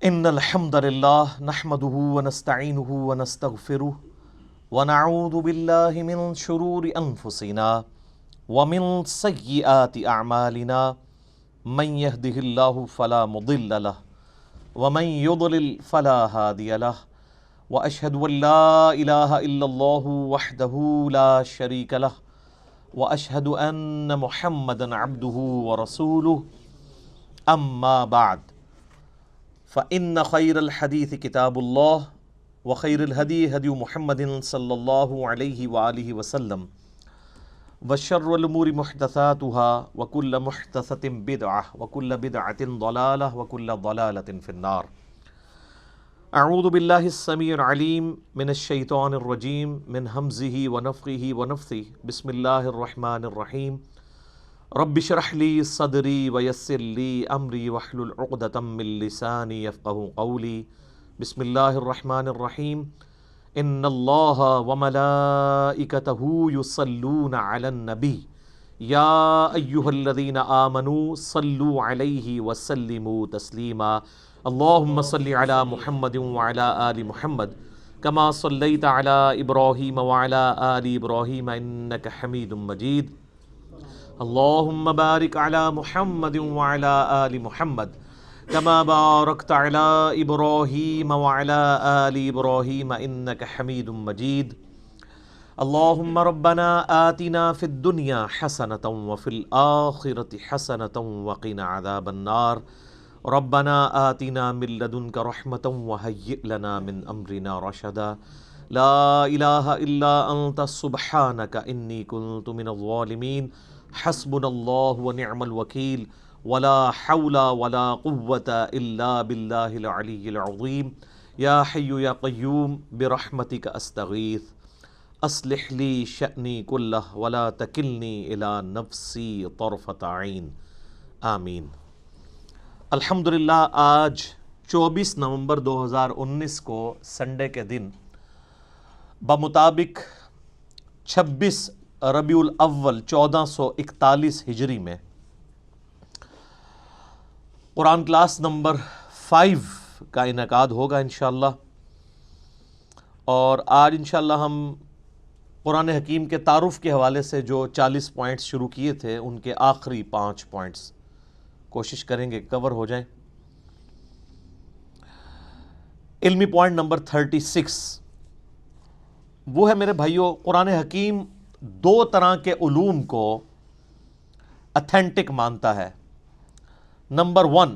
ان الحمد للہ نحمده ونستعینه ونستغفره ونعوذ باللہ من شرور انفسنا ومن سیئات اعمالنا من يهده اللہ فلا مضل له ومن يضلل فلا هادی له واشهد ان لا الہ الا اللہ وحدہ لا شریک له واشهد ان محمدا عبدہ ورسولہ اما بعد فإن خير الحديث كتاب الله وخير الهدي هدي محمد صلى الله عليه وآله وسلم وشر الأمور محدثاتها وكل محدثة بدعة وكل بدعة ضلالة وكل ضلالة في النار. أعوذ بالله السميع العليم من الشيطان الرجيم من همزه ونفخه ونفثه. بسم الله الرحمن الرحيم. رب اشرح لي صدري ويسر لي امري واحلل عقدة من لساني يفقهوا قولي. بسم الله الرحمن الرحيم. ان الله وملائكته يصلون على النبي يا ايها الذين آمنوا صلوا عليه وسلموا تسليما. اللهم صل على محمد وعلى آل محمد كما صليت على ابراهيم وعلى آل ابراهيم انك حميد مجيد. اللهم بارك على محمد وعلى آل محمد كما باركت على إبراهيم وعلى آل إبراهيم إنك حميد مجيد. اللهم ربنا آتنا في الدنيا حسنة وفي الآخرة حسنة وقنا عذاب النار. ربنا آتنا من لدنك رحمة وهيئ لنا من أمرنا رشدا. لا إله إلا أنت سبحانك إني كنت من الظالمين. حسبنا اللہ ونعم الوکیل ولا حول ولا قوة الا باللہ العلی العظیم. یا حی یا قیوم برحمتک استغیث اصلح لی شأنی کلہ ولا تکلنی الی نفسی طرفۃ عین. آمین. الحمدللہ آج 24 نومبر 2019 کو سنڈے کے دن بمطابق 26 ربیع الاول 1441 ہجری میں قرآن کلاس نمبر 5 کا انعقاد ہوگا انشاءاللہ. اور آج انشاءاللہ ہم قرآن حکیم کے تعارف کے حوالے سے جو 40 پوائنٹس شروع کیے تھے ان کے آخری 5 پوائنٹس کوشش کریں گے کور ہو جائیں. علمی پوائنٹ نمبر 36 وہ ہے میرے بھائیوں، قرآن حکیم 2 طرح کے علوم کو اتھینٹک مانتا ہے. نمبر 1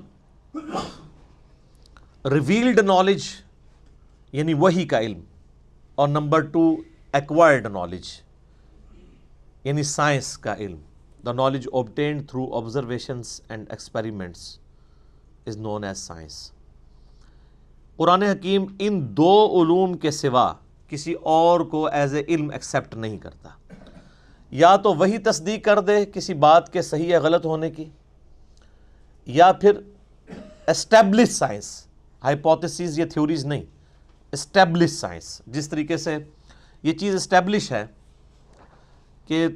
ریویلڈ نالج یعنی وحی کا علم، اور نمبر 2 ایکوائرڈ نالج یعنی سائنس کا علم. The knowledge obtained through observations and experiments is known as science. قرآن حکیم ان 2 علوم کے سوا کسی اور کو ایز اے علم ایکسیپٹ نہیں کرتا. یا تو وہی تصدیق کر دے کسی بات کے صحیح یا غلط ہونے کی، یا پھر اسٹیبلش سائنس، ہائپوتھیسز یا تھیوریز نہیں، اسٹیبلش سائنس. جس طریقے سے یہ چیز اسٹیبلش ہے کہ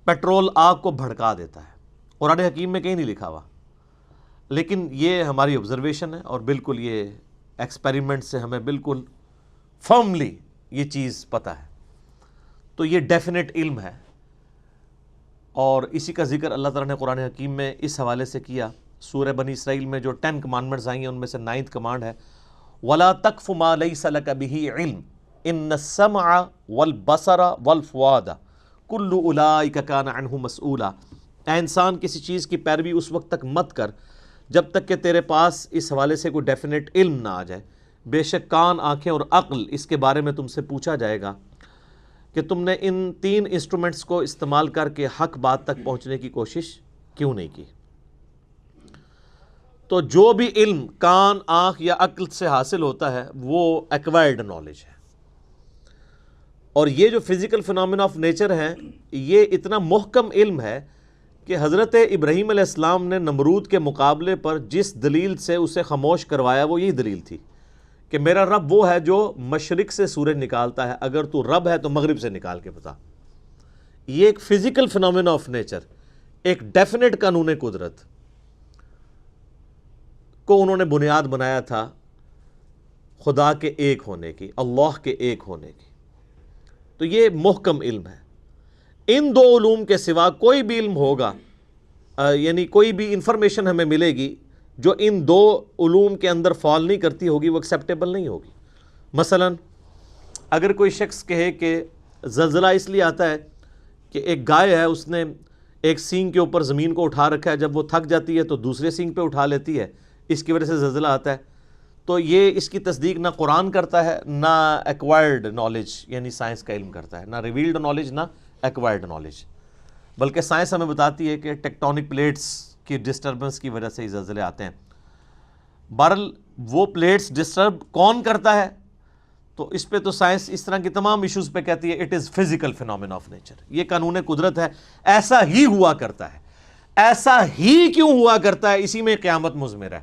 پیٹرول آگ کو بھڑکا دیتا ہے، قرآن حکیم میں کہیں نہیں لکھا ہوا، لیکن یہ ہماری آبزرویشن ہے اور بالکل یہ ایکسپیریمنٹ سے ہمیں بالکل فرملی یہ چیز پتہ ہے. تو یہ ڈیفینیٹ علم ہے، اور اسی کا ذکر اللہ تعالیٰ نے قرآن حکیم میں اس حوالے سے کیا. سورہ بنی اسرائیل میں جو 10 کمانڈمنٹس آئی ہیں ان میں سے 9th کمانڈ ہے وَلَا تَقْفُ مَا لَيْسَ لَكَ بِهِ عِلْمٌ إِنَّ السَّمْعَ وَالْبَصَرَ وَالْفُؤَادَ كُلُّ أُولَٰئِكَ كَانَ عَنْهُ مَسْئُولًا. اے انسان کسی چیز کی پیروی اس وقت تک مت کر جب تک کہ تیرے پاس اس حوالے سے کوئی ڈیفینیٹ علم نہ آ جائے. بے شک کان، آنکھیں اور عقل اس کے بارے میں تم سے پوچھا جائے گا کہ تم نے ان 3 انسٹرومنٹس کو استعمال کر کے حق بات تک پہنچنے کی کوشش کیوں نہیں کی. تو جو بھی علم کان، آنکھ یا عقل سے حاصل ہوتا ہے وہ ایکوائرڈ نالج ہے. اور یہ جو فزیکل فنامنا آف نیچر ہیں یہ اتنا محکم علم ہے کہ حضرت ابراہیم علیہ السلام نے نمرود کے مقابلے پر جس دلیل سے اسے خاموش کروایا وہ یہی دلیل تھی کہ میرا رب وہ ہے جو مشرق سے سورج نکالتا ہے، اگر تو رب ہے تو مغرب سے نکال کے بتا. یہ ایک فزیکل فنامنا آف نیچر، ایک ڈیفینیٹ قانون قدرت کو انہوں نے بنیاد بنایا تھا خدا کے ایک ہونے کی، اللہ کے ایک ہونے کی۔ تو یہ محکم علم ہے۔ ان دو علوم کے سوا کوئی بھی علم ہوگا، یعنی کوئی بھی انفارمیشن ہمیں ملے گی جو ان دو علوم کے اندر فال نہیں کرتی ہوگی، وہ ایکسیپٹیبل نہیں ہوگی۔ مثلا اگر کوئی شخص کہے کہ زلزلہ اس لیے آتا ہے کہ ایک گائے ہے، اس نے ایک سینگ کے اوپر زمین کو اٹھا رکھا ہے، جب وہ تھک جاتی ہے تو دوسرے سینگ پہ اٹھا لیتی ہے، اس کی وجہ سے زلزلہ آتا ہے، تو یہ اس کی تصدیق نہ قرآن کرتا ہے، نہ ایکوائرڈ نالج یعنی سائنس کا علم کرتا ہے، نہ ریویلڈ نالج نہ ایکوائرڈ نالج، بلکہ سائنس ہمیں بتاتی ہے کہ ٹیکٹونک پلیٹس کی ڈسٹربنس کی وجہ سے یہ زلزلے آتے ہیں۔ بہرحال وہ پلیٹس ڈسٹرب کون کرتا ہے، تو اس پہ تو سائنس اس طرح کی تمام ایشوز پہ کہتی ہے it is physical phenomena of nature, یہ قانون قدرت ہے، ایسا ہی ہوا کرتا ہے۔ ایسا ہی کیوں ہوا کرتا ہے، اسی میں قیامت مضمر ہے۔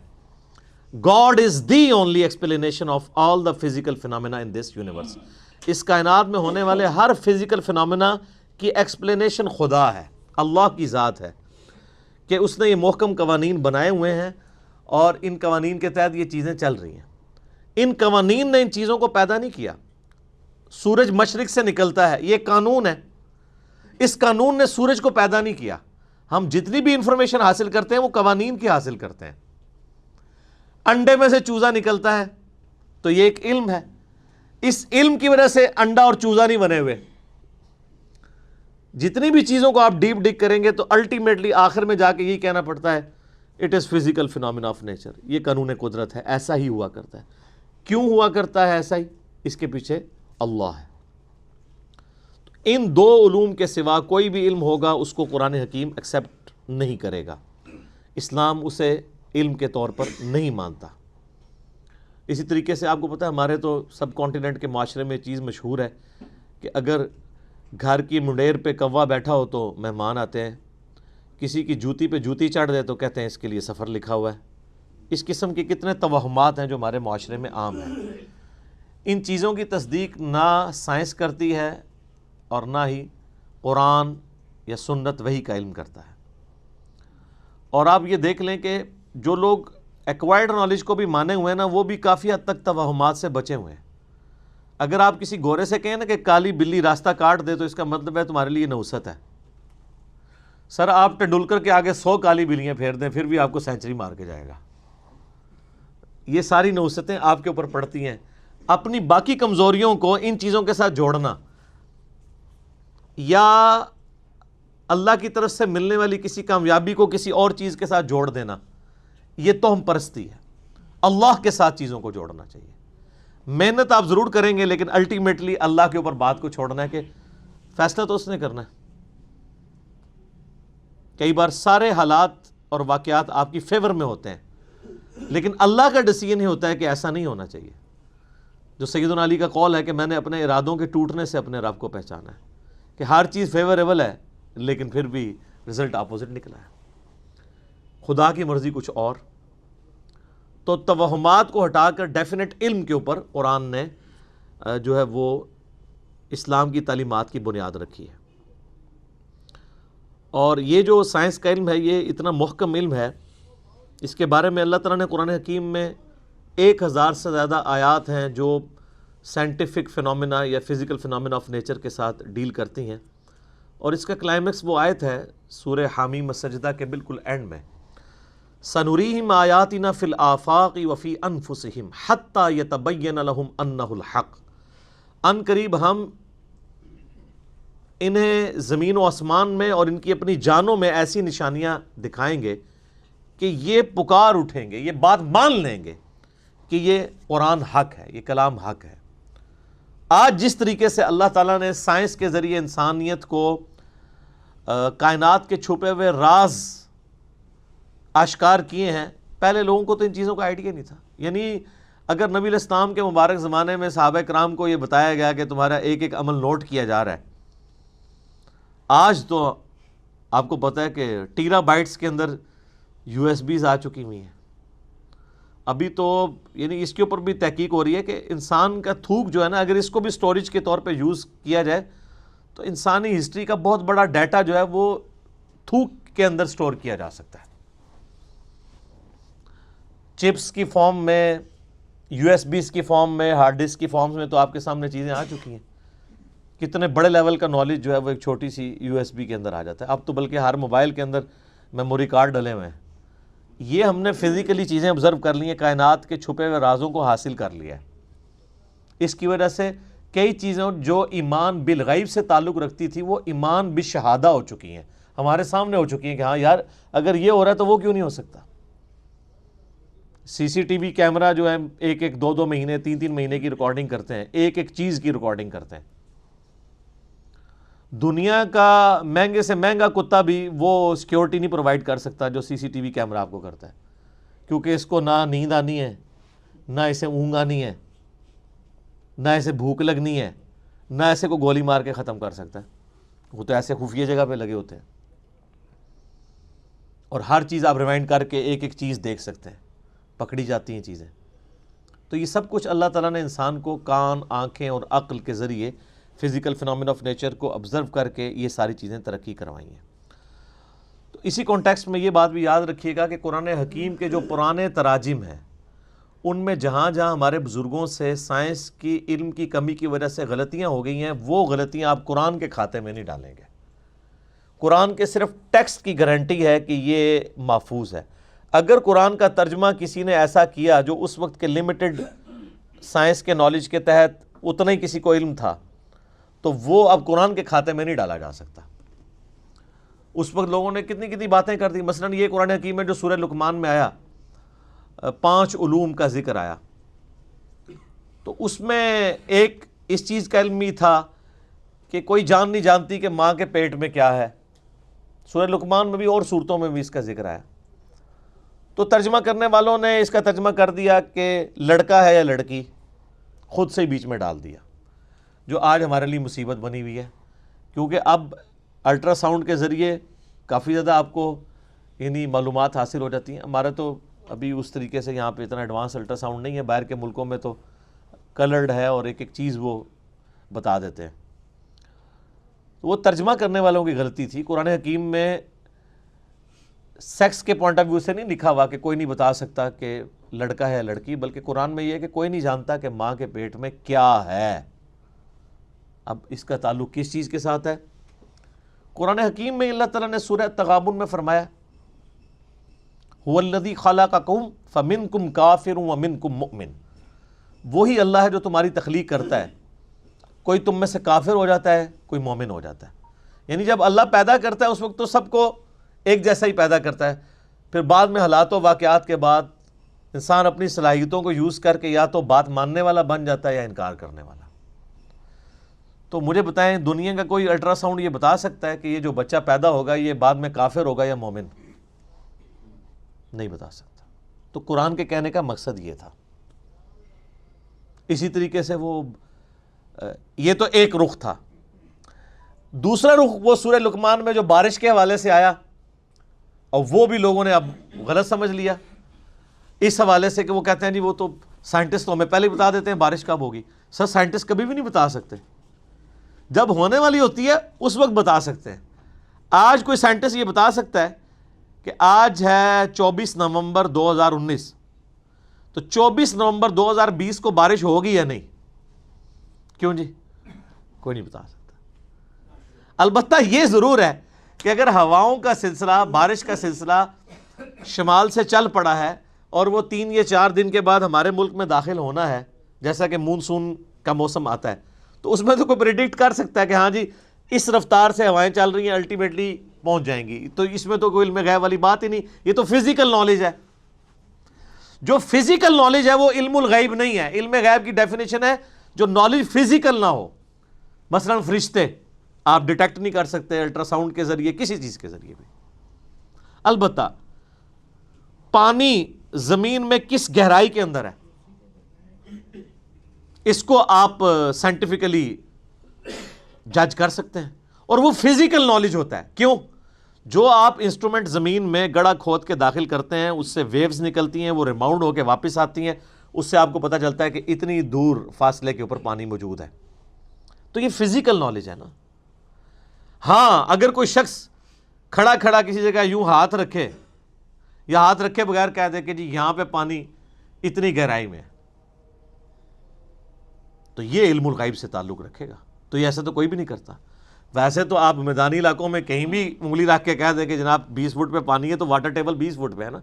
God is the only explanation of all the physical phenomena in this universe۔ اس کائنات میں ہونے والے ہر فزیکل فینومینا کی ایکسپلینیشن خدا ہے، اللہ کی ذات ہے، کہ اس نے یہ محکم قوانین بنائے ہوئے ہیں اور ان قوانین کے تحت یہ چیزیں چل رہی ہیں۔ ان قوانین نے ان چیزوں کو پیدا نہیں کیا۔ سورج مشرق سے نکلتا ہے، یہ قانون ہے، اس قانون نے سورج کو پیدا نہیں کیا۔ ہم جتنی بھی انفارمیشن حاصل کرتے ہیں وہ قوانین کی حاصل کرتے ہیں۔ انڈے میں سے چوزا نکلتا ہے تو یہ ایک علم ہے، اس علم کی وجہ سے انڈا اور چوزا نہیں بنے ہوئے۔ جتنی بھی چیزوں کو آپ ڈیپ ڈگ کریں گے تو الٹیمیٹلی آخر میں جا کے یہی کہنا پڑتا ہے it is physical phenomena of nature, یہ قانون قدرت ہے، ایسا ہی ہوا کرتا ہے۔ کیوں ہوا کرتا ہے ایسا ہی، اس کے پیچھے اللہ ہے۔ ان دو علوم کے سوا کوئی بھی علم ہوگا اس کو قرآن حکیم ایکسیپٹ نہیں کرے گا، اسلام اسے علم کے طور پر نہیں مانتا۔ اسی طریقے سے آپ کو پتہ ہے ہمارے تو سب کانٹیننٹ کے معاشرے میں چیز مشہور ہے کہ اگر گھر کی منڈیر پہ کوا بیٹھا ہو تو مہمان آتے ہیں، کسی کی جوتی پہ جوتی چڑھ دے تو کہتے ہیں اس کے لیے سفر لکھا ہوا ہے۔ اس قسم کے کتنے توہمات ہیں جو ہمارے معاشرے میں عام ہیں۔ ان چیزوں کی تصدیق نہ سائنس کرتی ہے اور نہ ہی قرآن یا سنت وحی کا علم کرتا ہے۔ اور آپ یہ دیکھ لیں کہ جو لوگ ایکوائرڈ نالج کو بھی مانے ہوئے ہیں نا، وہ بھی کافی حد تک توہمات سے بچے ہوئے ہیں۔ اگر آپ کسی گورے سے کہیں نا کہ کالی بلی راستہ کاٹ دے تو اس کا مطلب ہے تمہارے لیے نحوست ہے۔ سر آپ ٹنڈولکر کے آگے 100 کالی بلیاں پھیر دیں پھر بھی آپ کو سینچری مار کے جائے گا۔ یہ ساری نحوستیں آپ کے اوپر پڑتی ہیں۔ اپنی باقی کمزوریوں کو ان چیزوں کے ساتھ جوڑنا یا اللہ کی طرف سے ملنے والی کسی کامیابی کو کسی اور چیز کے ساتھ جوڑ دینا، یہ توہم پرستی ہے۔ اللہ کے ساتھ چیزوں کو جوڑنا چاہیے۔ محنت آپ ضرور کریں گے لیکن الٹیمیٹلی اللہ کے اوپر بات کو چھوڑنا ہے کہ فیصلہ تو اس نے کرنا ہے۔ کئی بار سارے حالات اور واقعات آپ کی فیور میں ہوتے ہیں لیکن اللہ کا ڈیسیژن ہی ہوتا ہے کہ ایسا نہیں ہونا چاہیے۔ جو سیدنا علی کا قول ہے کہ میں نے اپنے ارادوں کے ٹوٹنے سے اپنے رب کو پہچانا ہے، کہ ہر چیز فیوریبل ہے لیکن پھر بھی رزلٹ اپوزٹ نکلا ہے، خدا کی مرضی کچھ اور۔ تو توہمات کو ہٹا کر ڈیفینٹ علم کے اوپر قرآن نے جو ہے وہ اسلام کی تعلیمات کی بنیاد رکھی ہے۔ اور یہ جو سائنس کا علم ہے یہ اتنا محکم علم ہے، اس کے بارے میں اللہ تعالیٰ نے قرآن حکیم میں 1000 سے زیادہ آیات ہیں جو سائنٹیفک فینومینا یا فزیکل فینومینا آف نیچر کے ساتھ ڈیل کرتی ہیں۔ اور اس کا کلائمیکس وہ آیت ہے سورہ حامیم السجدہ کے بالکل اینڈ میں، سَنُرِيهِمْ آیَاتِنَا فِي الْآفَاقِ وَفِي أَنفُسِهِمْ حَتَّى يَتَبَيَّنَ لَهُمْ أَنَّهُ الْحَقُّ۔ ان قریب ہم انہیں زمین و آسمان میں اور ان کی اپنی جانوں میں ایسی نشانیاں دکھائیں گے کہ یہ پکار اٹھیں گے، یہ بات مان لیں گے کہ یہ قرآن حق ہے، یہ کلام حق ہے۔ آج جس طریقے سے اللہ تعالیٰ نے سائنس کے ذریعے انسانیت کو کائنات کے چھپے ہوئے راز آشکار کیے ہیں، پہلے لوگوں کو تو ان چیزوں کا آئیڈیا نہیں تھا۔ یعنی اگر نبی علیہ السلام کے مبارک زمانے میں صحابہ کرام کو یہ بتایا گیا کہ تمہارا ایک ایک عمل نوٹ کیا جا رہا ہے، آج تو آپ کو پتہ ہے کہ ٹیرا بائٹس کے اندر USB آ چکی ہوئی ہیں۔ ابھی تو یعنی اس کے اوپر بھی تحقیق ہو رہی ہے کہ انسان کا تھوک جو ہے نا، اگر اس کو بھی سٹوریج کے طور پہ یوز کیا جائے تو انسانی ہسٹری کا بہت بڑا ڈیٹا جو ہے وہ تھوک کے اندر سٹور کیا جا سکتا ہے، چپس کی فارم میں USB کی فارم میں، ہارڈ ڈسک کی فارمز میں تو آپ کے سامنے چیزیں آ چکی ہیں. کتنے بڑے لیول کا نالج جو ہے وہ ایک چھوٹی سی USB کے اندر آ جاتا ہے. اب تو بلکہ ہر موبائل کے اندر میموری کارڈ ڈلے ہوئے ہیں. یہ ہم نے فزیکلی چیزیں آبزرو کر لی ہیں، کائنات کے چھپے ہوئے رازوں کو حاصل کر لیا ہے. اس کی وجہ سے کئی چیزیں جو ایمان بالغیب سے تعلق رکھتی تھی وہ ایمان بالشہادہ ہو چکی ہیں، ہمارے سامنے ہو چکی ہیں کہ ہاں یار اگر یہ ہو رہا ہے تو وہ کیوں نہیں ہو سکتا. CCTV کیمرہ جو ہے ایک ایک 2 مہینے 3 مہینے کی ریکارڈنگ کرتے ہیں، ایک ایک چیز کی ریکارڈنگ کرتے ہیں. دنیا کا مہنگے سے مہنگا کتا بھی وہ سیکیورٹی نہیں پرووائڈ کر سکتا جو CCTV کیمرہ آپ کو کرتا ہے، کیونکہ اس کو نہ نیند آنی ہے، نہ اسے اونگ آنی ہے، نہ اسے بھوک لگنی ہے، نہ ایسے کو گولی مار کے ختم کر سکتا ہے. وہ تو ایسے خفیہ جگہ پہ لگے ہوتے ہیں اور ہر چیز آپ ریوائنڈ کر کے ایک ایک چیز دیکھ سکتے ہیں، پکڑی جاتی ہیں چیزیں. تو یہ سب کچھ اللہ تعالیٰ نے انسان کو کان، آنکھیں اور عقل کے ذریعے فزیکل فینومین آف نیچر کو آبزرو کر کے یہ ساری چیزیں ترقی کروائی ہیں. تو اسی کانٹیکسٹ میں یہ بات بھی یاد رکھیے گا کہ قرآن حکیم کے جو پرانے تراجم ہیں ان میں جہاں جہاں ہمارے بزرگوں سے سائنس کی علم کی کمی کی وجہ سے غلطیاں ہو گئی ہیں، وہ غلطیاں آپ قرآن کے کھاتے میں نہیں ڈالیں گے. قرآن کے صرف ٹیکسٹ کی گارنٹی ہے کہ یہ محفوظ ہے. اگر قرآن کا ترجمہ کسی نے ایسا کیا جو اس وقت کے لمیٹڈ سائنس کے نالج کے تحت اتنا ہی کسی کو علم تھا، تو وہ اب قرآن کے کھاتے میں نہیں ڈالا جا سکتا. اس وقت لوگوں نے کتنی کتنی باتیں کر دی. مثلا یہ قرآن حکیم میں جو سورہ لقمان میں آیا 5 علوم کا ذکر آیا، تو اس میں ایک اس چیز کا علم بھی تھا کہ کوئی جان نہیں جانتی کہ ماں کے پیٹ میں کیا ہے. سورہ لقمان میں بھی اور صورتوں میں بھی اس کا ذکر آیا. تو ترجمہ کرنے والوں نے اس کا ترجمہ کر دیا کہ لڑکا ہے یا لڑکی، خود سے ہی بیچ میں ڈال دیا، جو آج ہمارے لیے مصیبت بنی ہوئی ہے. کیونکہ اب الٹرا ساؤنڈ کے ذریعے کافی زیادہ آپ کو یعنی معلومات حاصل ہو جاتی ہیں. ہمارا تو ابھی اس طریقے سے یہاں پہ اتنا ایڈوانس الٹرا ساؤنڈ نہیں ہے، باہر کے ملکوں میں تو کلرڈ ہے اور ایک ایک چیز وہ بتا دیتے ہیں. وہ ترجمہ کرنے والوں کی غلطی تھی. قرآن حکیم میں سیکس کے پوائنٹ آف ویو سے نہیں لکھا ہوا کہ کوئی نہیں بتا سکتا کہ لڑکا ہے یا لڑکی، بلکہ قرآن میں یہ ہے کہ کوئی نہیں جانتا کہ ماں کے پیٹ میں کیا ہے. اب اس کا تعلق کس چیز کے ساتھ ہے؟ قرآن حکیم میں اللہ تعالیٰ نے سورہ تغابن میں فرمایا هُوَ الَّذِي خَلَقَكُمْ فَمِنْكُمْ كَافِرٌ وَمِنْكُمْ مُؤْمِنٌ. وہی اللہ ہے جو تمہاری تخلیق کرتا ہے، کوئی تم میں سے کافر ہو جاتا ہے، کوئی مومن ہو جاتا ہے. یعنی جب اللہ پیدا کرتا ہے اس وقت تو سب کو ایک جیسا ہی پیدا کرتا ہے. پھر بعد میں حالات و واقعات کے بعد انسان اپنی صلاحیتوں کو یوز کر کے یا تو بات ماننے والا بن جاتا ہے یا انکار کرنے والا. تو مجھے بتائیں دنیا کا کوئی الٹرا ساؤنڈ یہ بتا سکتا ہے کہ یہ جو بچہ پیدا ہوگا یہ بعد میں کافر ہوگا یا مومن؟ نہیں بتا سکتا. تو قرآن کے کہنے کا مقصد یہ تھا. اسی طریقے سے یہ تو ایک رخ تھا. دوسرا رخ وہ سورہ لقمان میں جو بارش کے حوالے سے آیا، اور وہ بھی لوگوں نے اب غلط سمجھ لیا اس حوالے سے کہ وہ کہتے ہیں جی وہ تو سائنٹسٹ تو ہمیں پہلے ہی بتا دیتے ہیں بارش کب ہوگی. سر سائنٹسٹ کبھی بھی نہیں بتا سکتے، جب ہونے والی ہوتی ہے اس وقت بتا سکتے ہیں. آج کوئی سائنٹسٹ یہ بتا سکتا ہے کہ آج ہے 24 نومبر 2019، تو 24 نومبر 2020 کو بارش ہوگی یا نہیں؟ کیوں جی؟ کوئی نہیں بتا سکتا. البتہ یہ ضرور ہے کہ اگر ہواؤں کا سلسلہ، بارش کا سلسلہ شمال سے چل پڑا ہے اور وہ 3 یا 4 دن کے بعد ہمارے ملک میں داخل ہونا ہے، جیسا کہ مونسون کا موسم آتا ہے، تو اس میں تو کوئی پریڈکٹ کر سکتا ہے کہ ہاں جی اس رفتار سے ہوائیں چل رہی ہیں، الٹیمیٹلی پہنچ جائیں گی. تو اس میں تو کوئی علم غیب والی بات ہی نہیں. یہ تو فزیکل نالج ہے. جو فزیکل نالج ہے وہ علم الغیب نہیں ہے. علم غیب کی ڈیفینیشن ہے جو نالج فزیکل نہ ہو. مثلا فرشتے آپ ڈیٹیکٹ نہیں کر سکتے الٹرا ساؤنڈ کے ذریعے، کسی چیز کے ذریعے بھی. البتہ پانی زمین میں کس گہرائی کے اندر ہے اس کو آپ سائنٹیفکلی جج کر سکتے ہیں، اور وہ فزیکل نالج ہوتا ہے. کیوں؟ جو آپ انسٹرومنٹ زمین میں گڑھا کھود کے داخل کرتے ہیں اس سے ویوز نکلتی ہیں، وہ ریباؤنڈ ہو کے واپس آتی ہیں، اس سے آپ کو پتہ چلتا ہے کہ اتنی دور فاصلے کے اوپر پانی موجود ہے. تو یہ فزیکل نالج ہے نا. ہاں اگر کوئی شخص کھڑا کھڑا کسی جگہ یوں ہاتھ رکھے یا ہاتھ رکھے بغیر کہہ دے کہ جی یہاں پہ پانی اتنی گہرائی میں ہے، تو یہ علم الغیب سے تعلق رکھے گا. تو یہ ایسا تو کوئی بھی نہیں کرتا. ویسے تو آپ میدانی علاقوں میں کہیں بھی انگلی رکھ کے کہہ دیں کہ جناب 20 فٹ پہ پانی ہے تو واٹر ٹیبل 20 فٹ پہ ہے نا.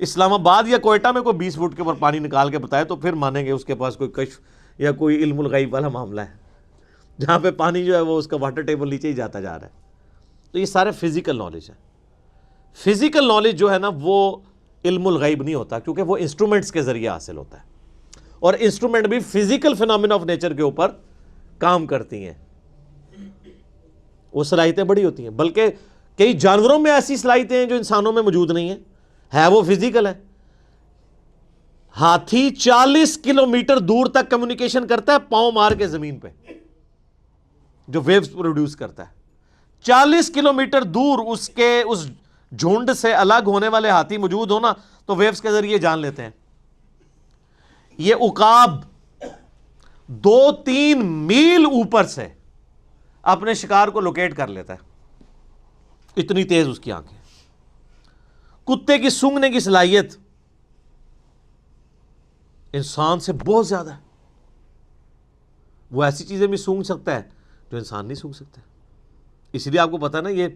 اسلام آباد یا کوئٹہ میں کوئی 20 فٹ کے اوپر پانی نکال کے بتائے تو پھر مانیں گے اس کے پاس کوئی کشف یا کوئی علم الغیب والا معاملہ ہے, جہاں پہ پانی جو ہے وہ اس کا واٹر ٹیبل نیچے ہی جاتا جا رہا ہے. تو یہ سارے فزیکل نالج ہے. فزیکل نالج جو ہے نا وہ علم الغیب نہیں ہوتا, کیونکہ وہ انسٹرومنٹس کے ذریعے حاصل ہوتا ہے, اور انسٹرومنٹ بھی فزیکل فینومینا آف نیچر کے اوپر کام کرتی ہیں. وہ صلاحیتیں بڑی ہوتی ہیں, بلکہ کئی جانوروں میں ایسی صلاحیتیں ہیں جو انسانوں میں موجود نہیں ہیں, ہے وہ فزیکل ہے. ہاتھی 40 کلومیٹر دور تک کمیونیکیشن کرتا ہے پاؤں مار کے زمین پہ, جو ویوز پروڈیوس کرتا ہے. 40 کلومیٹر دور اس جھنڈ سے الگ ہونے والے ہاتھی موجود ہونا تو ویوز کے ذریعے جان لیتے ہیں. یہ عقاب 2-3 میل اوپر سے اپنے شکار کو لوکیٹ کر لیتا ہے, اتنی تیز اس کی آنکھیں. کتے کی سونگھنے کی صلاحیت انسان سے بہت زیادہ ہے. وہ ایسی چیزیں بھی سونگھ سکتا ہے جو انسان نہیں سونگھ سکتا. اس لیے آپ کو پتا ہے نا, یہ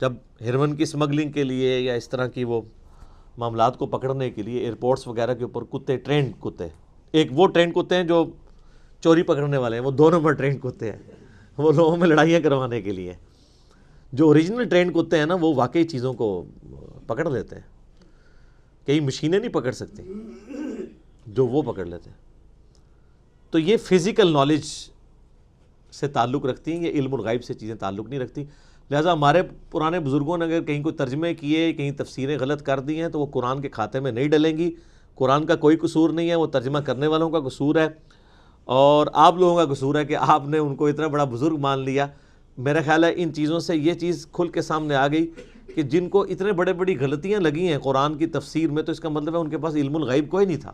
جب ہیروئن کی اسمگلنگ کے لیے یا اس طرح کی وہ معاملات کو پکڑنے کے لیے ایئرپورٹس وغیرہ کے اوپر کتے, ٹرینڈ کتے, ایک وہ ٹرینڈ کتے ہیں جو چوری پکڑنے والے ہیں, وہ 2 نمبر ٹرینڈ کتے ہیں, وہ لوگوں میں لڑائیاں کروانے کے لیے. جو اوریجنل ٹرینڈ کتے ہیں نا وہ واقعی چیزوں کو پکڑ لیتے ہیں, کئی مشینیں نہیں پکڑ سکتی جو وہ پکڑ لیتے ہیں. تو یہ فزیکل نالج سے تعلق رکھتی ہیں, یہ علم الغیب سے چیزیں تعلق نہیں رکھتی. لہٰذا ہمارے پرانے بزرگوں نے اگر کہیں کوئی ترجمے کیے, کہیں تفسیریں غلط کر دی ہیں تو وہ قرآن کے کھاتے میں نہیں ڈلیں گی. قرآن کا کوئی قصور نہیں ہے, وہ ترجمہ کرنے والوں کا قصور ہے, اور آپ لوگوں کا قصور ہے کہ آپ نے ان کو اتنا بڑا بزرگ مان لیا. میرا خیال ہے ان چیزوں سے یہ چیز کھل کے سامنے آ گئی کہ جن کو اتنے بڑی غلطیاں لگی ہیں قرآن کی تفسیر میں, تو اس کا مطلب ہے ان کے پاس علم الغیب کوئی نہیں تھا.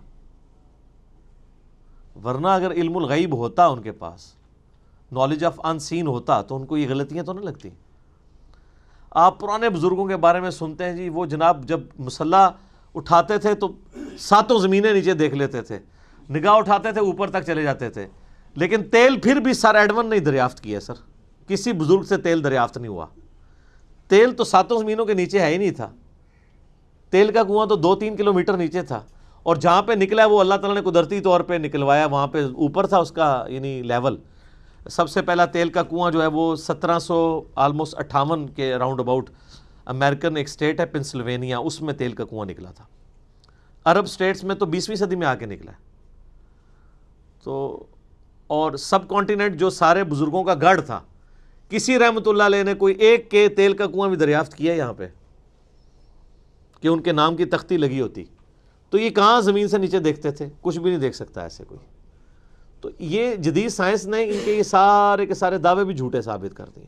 ورنہ اگر علم الغیب ہوتا, ان کے پاس نالج آف ان سین ہوتا, تو ان کو یہ غلطیاں تو نہ لگتی. آپ پرانے بزرگوں کے بارے میں سنتے ہیں جی, وہ جناب جب مسلح اٹھاتے تھے تو 7 زمینیں نیچے دیکھ لیتے تھے, نگاہ اٹھاتے تھے اوپر تک چلے جاتے تھے, لیکن تیل پھر بھی سر ایڈون نہیں دریافت کیا. سر کسی بزرگ سے تیل دریافت نہیں ہوا. تیل تو 7 زمینوں کے نیچے ہے ہی نہیں تھا. تیل کا کنواں تو 2-3 کلومیٹر نیچے تھا, اور جہاں پہ نکلا وہ اللہ تعالیٰ نے قدرتی طور پہ نکلوایا, وہاں پہ اوپر تھا اس کا یعنی لیول. سب سے پہلا تیل کا کنواں جو ہے وہ 1758 کے راؤنڈ اباؤٹ امریکن ایک اسٹیٹ ہے پنسلوینیا, اس میں تیل کا کنواں نکلا تھا. عرب اسٹیٹس میں تو 20ویں صدی میں آ کے نکلا ہے. تو اور سب کانٹیننٹ جو سارے بزرگوں کا گڑھ تھا, کسی رحمۃ اللہ علیہ نے کوئی ایک کے تیل کا کنواں بھی دریافت کیا یہاں پہ کہ ان کے نام کی تختی لگی ہوتی. تو یہ کہاں زمین سے نیچے دیکھتے تھے, کچھ بھی نہیں دیکھ سکتا ایسے کوئی. تو یہ جدید سائنس نے ان کے یہ سارے کے سارے دعوے بھی جھوٹے ثابت کر دیے.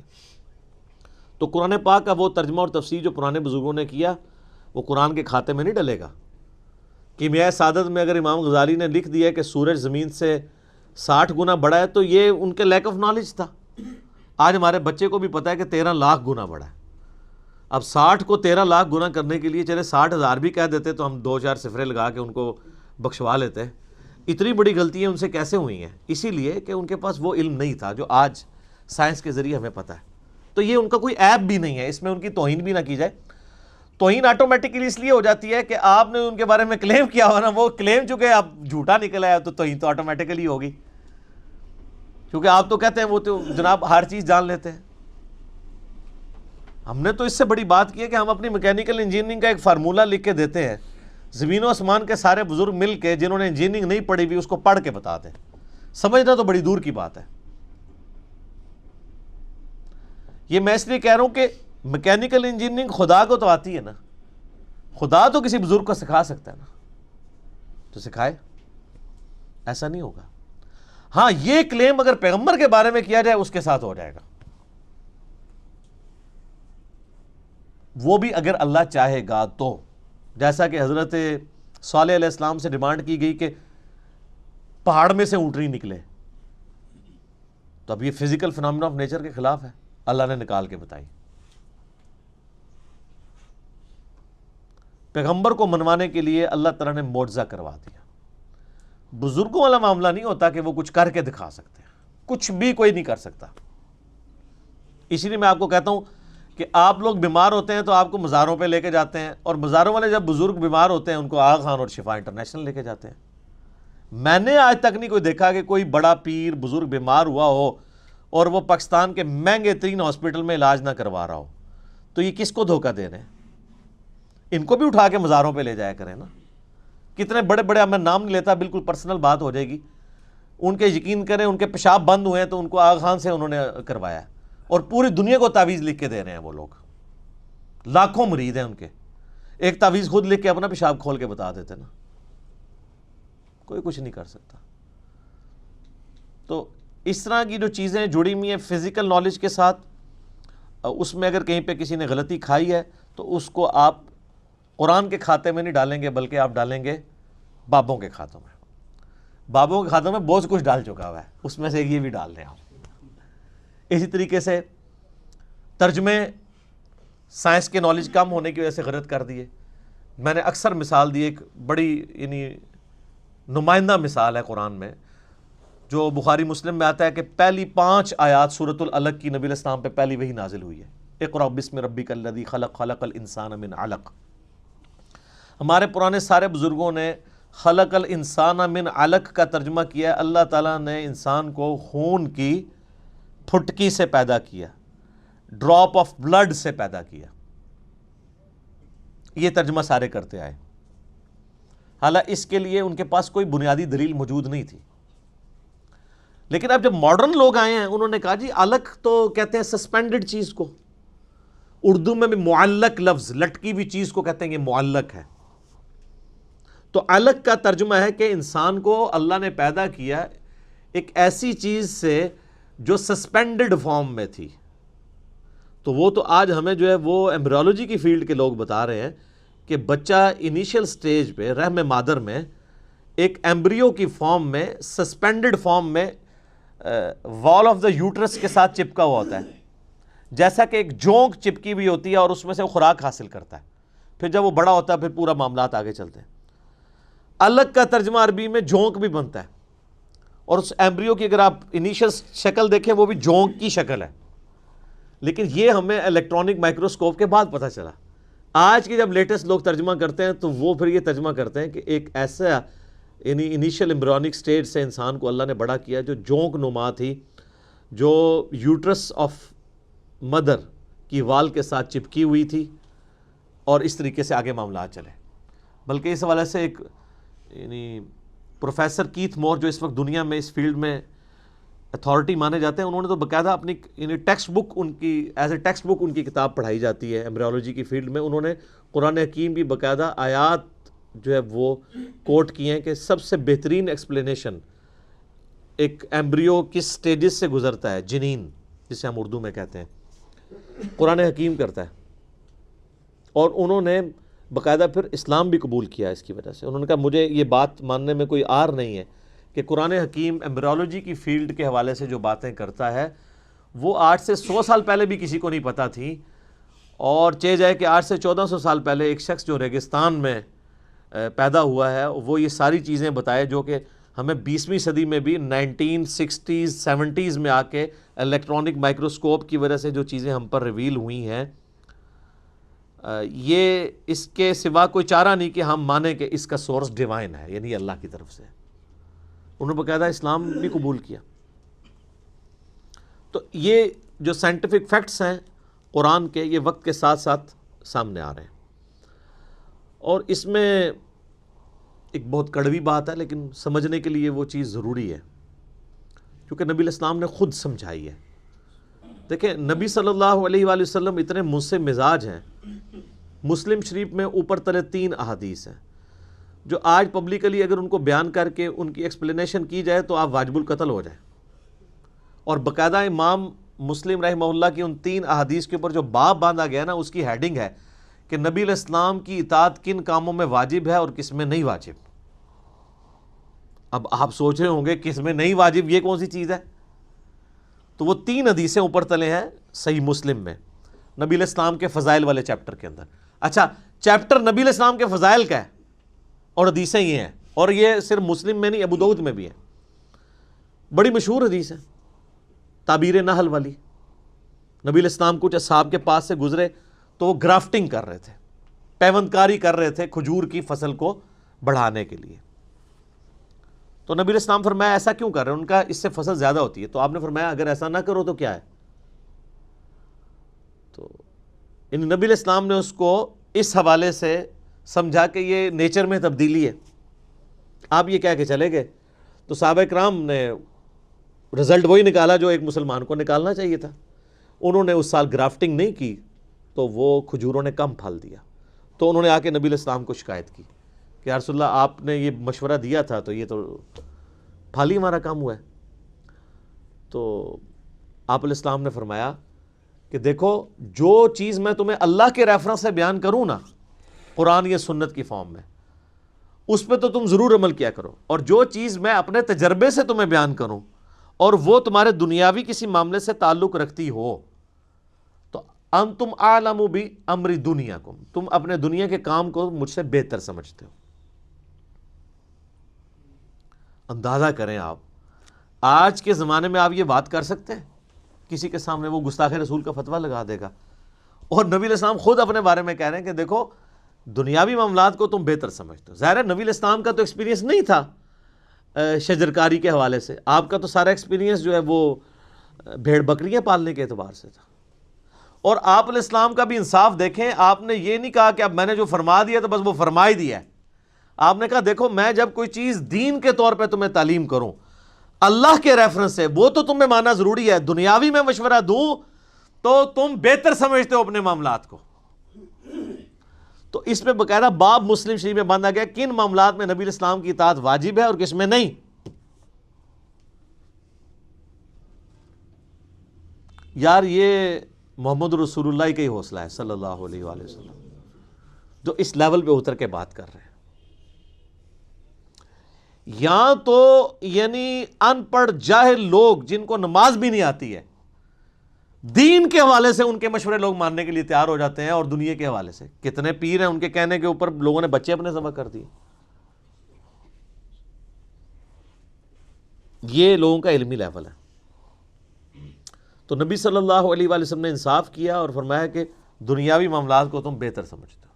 تو قرآن پاک کا وہ ترجمہ اور تفسیر جو پرانے بزرگوں نے کیا وہ قرآن کے کھاتے میں نہیں ڈلے گا. کیمیائے سعادت میں اگر امام غزالی نے لکھ دیا کہ سورج زمین سے 60 گنا بڑا ہے, تو یہ ان کے لیک آف نالج تھا. آج ہمارے بچے کو بھی پتا ہے کہ 13 لاکھ گنا بڑا ہے. اب 60 کو 13 لاکھ گنا کرنے کے لیے چلے 60,000 بھی کہہ دیتے تو ہم 2-4 صفرے لگا کے ان کو بخشوا لیتے. اتنی بڑی غلطیاں ان سے کیسے ہوئی ہیں؟ اسی لیے کہ ان کے پاس وہ علم نہیں تھا جو آج سائنس کے ذریعے ہمیں پتہ ہے. تو یہ ان کا کوئی عیب بھی نہیں ہے, اس میں ان کی توہین بھی نہ کی جائے. توہین آٹومیٹکلی اس لیے ہو جاتی ہے کہ آپ نے ان کے بارے میں کلیم کیا ہوا نا, وہ کلیم چونکہ اب جھوٹا نکلا ہے تو توہین تو آٹومیٹکلی ہوگی, کیونکہ آپ تو کہتے ہیں وہ تو جناب ہر چیز جان لیتے ہیں. ہم نے تو اس سے بڑی بات کی ہے کہ ہم اپنی میکینیکل انجینئرنگ کا ایک فارمولہ لکھ کے دیتے ہیں, زمین و آسمان کے سارے بزرگ مل کے جنہوں نے انجینئرنگ نہیں پڑھی ہوئی اس کو پڑھ کے بتاتے ہیں. سمجھنا تو بڑی دور کی بات ہے. یہ میں اس لیے کہہ رہا ہوں کہ میکینیکل انجینئرنگ خدا کو تو آتی ہے نا, خدا تو کسی بزرگ کو سکھا سکتا ہے نا, تو سکھائے. ایسا نہیں ہوگا. ہاں یہ کلیم اگر پیغمبر کے بارے میں کیا جائے اس کے ساتھ ہو جائے گا, وہ بھی اگر اللہ چاہے گا تو. جیسا کہ حضرت صالح علیہ السلام سے ڈیمانڈ کی گئی کہ پہاڑ میں سے اونٹنی نکلے, تو اب یہ فزیکل فینومینا آف نیچر کے خلاف ہے, اللہ نے نکال کے بتائی. پیغمبر کو منوانے کے لیے اللہ تعالیٰ نے معجزہ کروا دیا. بزرگوں والا معاملہ نہیں ہوتا کہ وہ کچھ کر کے دکھا سکتے ہیں، کچھ بھی کوئی نہیں کر سکتا۔ اسی لیے میں آپ کو کہتا ہوں کہ آپ لوگ بیمار ہوتے ہیں تو آپ کو مزاروں پہ لے کے جاتے ہیں، اور مزاروں والے جب بزرگ بیمار ہوتے ہیں ان کو آغا خان اور شفا انٹرنیشنل لے کے جاتے ہیں۔ میں نے آج تک نہیں کوئی دیکھا کہ کوئی بڑا پیر بزرگ بیمار ہوا ہو اور وہ پاکستان کے مہنگے ترین ہاسپٹل میں علاج نہ کروا رہا ہو۔ تو یہ کس کو دھوکہ دے رہے ہیں؟ ان کو بھی اٹھا کے مزاروں پہ لے جایا کریں نا۔ کتنے بڑے بڑے، اب میں نام نہیں لیتا، بالکل پرسنل بات ہو جائے گی، ان کے یقین کریں ان کے پیشاب بند ہوئے ہیں تو ان کو آغا خان سے انہوں نے کروایا، اور پوری دنیا کو تعویذ لکھ کے دے رہے ہیں وہ لوگ۔ لاکھوں مرید ہیں ان کے، ایک تعویذ خود لکھ کے اپنا پیشاب کھول کے بتا دیتے نا۔ کوئی کچھ نہیں کر سکتا۔ تو اس طرح کی جو چیزیں جڑی ہوئی ہیں فزیکل نالج کے ساتھ، اس میں اگر کہیں پہ کسی نے غلطی کھائی ہے تو اس کو آپ قرآن کے کھاتے میں نہیں ڈالیں گے، بلکہ آپ ڈالیں گے بابوں کے کھاتوں میں۔ بابوں کے کھاتوں میں بہت کچھ ڈال چکا ہوا ہے، اس میں سے یہ بھی ڈال دیں آپ۔ اسی طریقے سے ترجمے، سائنس کے نالج کم ہونے کی وجہ سے غلط کر دیے۔ میں نے اکثر مثال دی، ایک بڑی یعنی نمائندہ مثال ہے قرآن میں، جو بخاری مسلم میں آتا ہے کہ پہلی 5 آیات سورۃ العلق کی نبی علیہ السلام پہ پہلی وہی نازل ہوئی ہے، اقرأ بسم ربک الذی خلق، خلق الانسان من علق۔ ہمارے پرانے سارے بزرگوں نے خلق الانسان من علق کا ترجمہ کیا ہے، اللہ تعالیٰ نے انسان کو خون کی پھٹکی سے پیدا کیا، ڈراپ آف بلڈ سے پیدا کیا۔ یہ ترجمہ سارے کرتے آئے، حالانکہ اس کے لیے ان کے پاس کوئی بنیادی دلیل موجود نہیں تھی۔ لیکن اب جب ماڈرن لوگ آئے ہیں، انہوں نے کہا جی علق تو کہتے ہیں سسپینڈڈ چیز کو، اردو میں بھی معلق لفظ، لٹکی ہوئی چیز کو کہتے ہیں کہ معلق ہے۔ تو علق کا ترجمہ ہے کہ انسان کو اللہ نے پیدا کیا ایک ایسی چیز سے جو سسپینڈڈ فارم میں تھی۔ تو وہ تو آج ہمیں جو ہے وہ ایمبریولوجی کی فیلڈ کے لوگ بتا رہے ہیں کہ بچہ انیشل سٹیج پہ رحم مادر میں ایک ایمبریو کی فارم میں، سسپینڈڈ فارم میں، وال آف دا یوٹرس کے ساتھ چپکا ہوا ہوتا ہے، جیسا کہ ایک جونک چپکی ہوئی ہوتی ہے اور اس میں سے وہ خوراک حاصل کرتا ہے۔ پھر جب وہ بڑا ہوتا ہے پھر پورا معاملات آگے چلتے ہیں۔ علق کا ترجمہ عربی میں جونک بھی بنتا ہے، اور اس ایمبریو کی اگر آپ انیشل شکل دیکھیں وہ بھی جونک کی شکل ہے، لیکن یہ ہمیں الیکٹرانک مائکروسکوپ کے بعد پتہ چلا۔ آج کے جب لیٹسٹ لوگ ترجمہ کرتے ہیں تو وہ پھر یہ ترجمہ کرتے ہیں کہ ایک ایسا یعنی انیشل ایمبریونک سٹیج سے انسان کو اللہ نے بڑا کیا جو جونک نما تھی، جو یوٹرس آف مدر کی وال کے ساتھ چپکی ہوئی تھی، اور اس طریقے سے آگے معاملات چلے۔ بلکہ اس حوالے سے ایک یعنی پروفیسر کیتھ مور جو اس وقت دنیا میں اس فیلڈ میں اتھارٹی مانے جاتے ہیں، انہوں نے تو باقاعدہ اپنی یعنی ٹیکسٹ بک ان کی ایز اے ٹیکسٹ بک ان کی کتاب پڑھائی جاتی ہے ایمبریولوجی کی فیلڈ میں۔ انہوں نے قرآن حکیم کی باقاعدہ آیات جو ہے وہ کوٹ کی ہیں کہ سب سے بہترین ایکسپلینیشن ایک ایمبریو کس سٹیجز سے گزرتا ہے، جنین جسے ہم اردو میں کہتے ہیں، قرآن حکیم کرتا ہے۔ اور انہوں نے باقاعدہ پھر اسلام بھی قبول کیا اس کی وجہ سے۔ انہوں نے کہا مجھے یہ بات ماننے میں کوئی عار نہیں ہے کہ قرآن حکیم ایمبریولوجی کی فیلڈ کے حوالے سے جو باتیں کرتا ہے وہ 8 سے 100 سال پہلے بھی کسی کو نہیں پتہ تھی، اور چاہے جائے کہ 8 سے 1400 سال پہلے ایک شخص جو ریگستان میں پیدا ہوا ہے وہ یہ ساری چیزیں بتائے جو کہ ہمیں 20ویں صدی میں بھی 1960s 70s میں آ کے الیکٹرانک مائکروسکوپ کی وجہ سے جو چیزیں ہم پر ریویل ہوئی ہیں، یہ اس کے سوا کوئی چارہ نہیں کہ ہم مانیں کہ اس کا سورس ڈیوائن ہے، یعنی اللہ کی طرف سے۔ انہوں نے باقاعدہ اسلام بھی قبول کیا۔ تو یہ جو سائنٹیفک فیکٹس ہیں قرآن کے، یہ وقت کے ساتھ ساتھ سامنے آ رہے ہیں، اور اس میں ایک بہت کڑوی بات ہے لیکن سمجھنے کے لیے وہ چیز ضروری ہے، کیونکہ نبی علیہ السلام نے خود سمجھائی ہے۔ دیکھیں نبی صلی اللہ علیہ وآلہ وسلم اتنے منصف مزاج ہیں، مسلم شریف میں اوپر تلے 3 احادیث ہیں جو آج پبلکلی اگر ان کو بیان کر کے ان کی ایکسپلینیشن کی جائے تو آپ واجب القتل ہو جائیں، اور باقاعدہ امام مسلم رحمہ اللہ کی ان 3 احادیث کے اوپر جو باب باندھا گیا نا، اس کی ہیڈنگ ہے کہ نبی علیہ السلام کی اطاعت کن کاموں میں واجب ہے اور کس میں نہیں واجب۔ اب آپ سوچ رہے ہوں گے کس میں نہیں واجب، یہ کون سی چیز ہے؟ تو وہ 3 حدیثیں اوپر تلے ہیں صحیح مسلم میں، نبی علیہ السلام کے فضائل والے چیپٹر کے اندر۔ اچھا، چیپٹر نبی علیہ السلام کے فضائل کا ہے اور حدیثیں یہ ہیں، اور یہ صرف مسلم میں نہیں، ابو داؤد میں بھی ہے، بڑی مشہور حدیث ہے، تعبیر نحل والی۔ نبی علیہ السلام کچھ اصحاب کے پاس سے گزرے تو وہ گرافٹنگ کر رہے تھے، پیوند کاری کر رہے تھے کھجور کی فصل کو بڑھانے کے لیے۔ تو نبی علیہ السلام فرمایا ایسا کیوں کر رہے ہیں؟ ان کا اس سے فصل زیادہ ہوتی ہے۔ تو آپ نے فرمایا اگر ایسا نہ کرو تو کیا ہے؟ تو نبی علیہ السلام نے اس کو اس حوالے سے سمجھا کہ یہ نیچر میں تبدیلی ہے، آپ یہ کہہ کے چلے گئے۔ تو صحابہ کرام نے رزلٹ وہی نکالا جو ایک مسلمان کو نکالنا چاہیے تھا۔ انہوں نے اس سال گرافٹنگ نہیں کی تو وہ کھجوروں نے کم پھل دیا۔ تو انہوں نے آ کے نبی علیہ السلام کو شکایت کی کہ یا رسول اللہ آپ نے یہ مشورہ دیا تھا تو یہ تو پھل ہی ہمارا کم ہوا ہے۔ تو آپ علیہ السلام نے فرمایا کہ دیکھو جو چیز میں تمہیں اللہ کے ریفرنس سے بیان کروں نا، قرآن یا سنت کی فارم میں، اس پہ تو تم ضرور عمل کیا کرو، اور جو چیز میں اپنے تجربے سے تمہیں بیان کروں اور وہ تمہارے دنیاوی کسی معاملے سے تعلق رکھتی ہو تو انتم اعلم بامر دنیاکم، تم اپنے دنیا کے کام کو مجھ سے بہتر سمجھتے ہو۔ اندازہ کریں آپ آج کے زمانے میں آپ یہ بات کر سکتے ہیں کسی کے سامنے؟ وہ گستاخ رسول کا فتویٰ لگا دے گا۔ اور نبی علیہ السلام خود اپنے بارے میں کہہ رہے ہیں کہ دیکھو دنیاوی معاملات کو تم بہتر سمجھتے ہو۔ ظاہر ہے نبی علیہ السلام کا تو ایکسپیرینس نہیں تھا شجرکاری کے حوالے سے، آپ کا تو سارا ایکسپیرینس جو ہے وہ بھیڑ بکریاں پالنے کے اعتبار سے تھا۔ اور آپ علیہ السلام کا بھی انصاف دیکھیں، آپ نے یہ نہیں کہا کہ اب میں نے جو فرما دیا تو بس وہ فرما ہی دیا ہے۔ آپ نے کہا دیکھو میں جب کوئی چیز دین کے طور پہ تمہیں تعلیم کروں اللہ کے ریفرنس سے، وہ تو تمہیں ماننا ضروری ہے، دنیاوی میں مشورہ دوں تو تم بہتر سمجھتے ہو اپنے معاملات کو۔ تو اس میں باقاعدہ باب مسلم شریف میں باندھا گیا کن معاملات میں نبی علیہ السلام کی اطاعت واجب ہے اور کس میں نہیں۔ یار یہ محمد رسول اللہ کا ہی حوصلہ ہے صلی اللہ علیہ وآلہ وسلم، جو اس لیول پہ اتر کے بات کر رہے ہیں۔ یا تو یعنی ان پڑھ جاہل لوگ جن کو نماز بھی نہیں آتی ہے، دین کے حوالے سے ان کے مشورے لوگ ماننے کے لیے تیار ہو جاتے ہیں، اور دنیا کے حوالے سے کتنے پیر ہیں ان کے کہنے کے اوپر لوگوں نے بچے اپنے ذبح کر دیے۔ یہ لوگوں کا علمی لیول ہے۔ تو نبی صلی اللہ علیہ وآلہ وسلم نے انصاف کیا اور فرمایا کہ دنیاوی معاملات کو تم بہتر سمجھتے ہو۔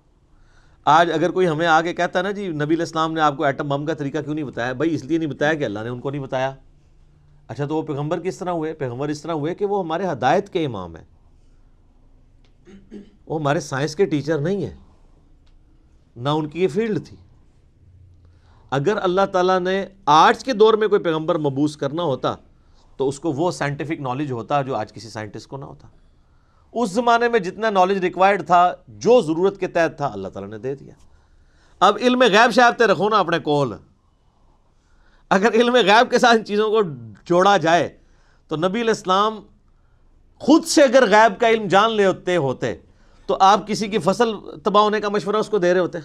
آج اگر کوئی ہمیں آگے کہتا ہے نا جی نبی علیہ السلام نے آپ کو ایٹم بم کا طریقہ کیوں نہیں بتایا؟ بھائی اس لیے نہیں بتایا کہ اللہ نے ان کو نہیں بتایا۔ اچھا تو وہ پیغمبر کس طرح ہوئے؟ پیغمبر اس طرح ہوئے کہ وہ ہمارے ہدایت کے امام ہیں، وہ ہمارے سائنس کے ٹیچر نہیں ہیں، نہ ان کی یہ فیلڈ تھی۔ اگر اللہ تعالیٰ نے آج کے دور میں کوئی پیغمبر مبعوث کرنا ہوتا تو اس کو وہ سائنٹیفک نالج ہوتا جو آج کسی سائنٹسٹ کو نہ ہوتا۔ اس زمانے میں جتنا نالج ریکوائرڈ تھا، جو ضرورت کے تحت تھا، اللہ تعالیٰ نے دے دیا۔ اب علم غیب شہادتیں رکھو نا اپنے کول۔ اگر علم غیب کے ساتھ ان چیزوں کو جوڑا جائے تو نبی علیہ السلام خود سے اگر غیب کا علم جان لیتے ہوتے تو آپ کسی کی فصل تباہ ہونے کا مشورہ اس کو دے رہے ہوتے؟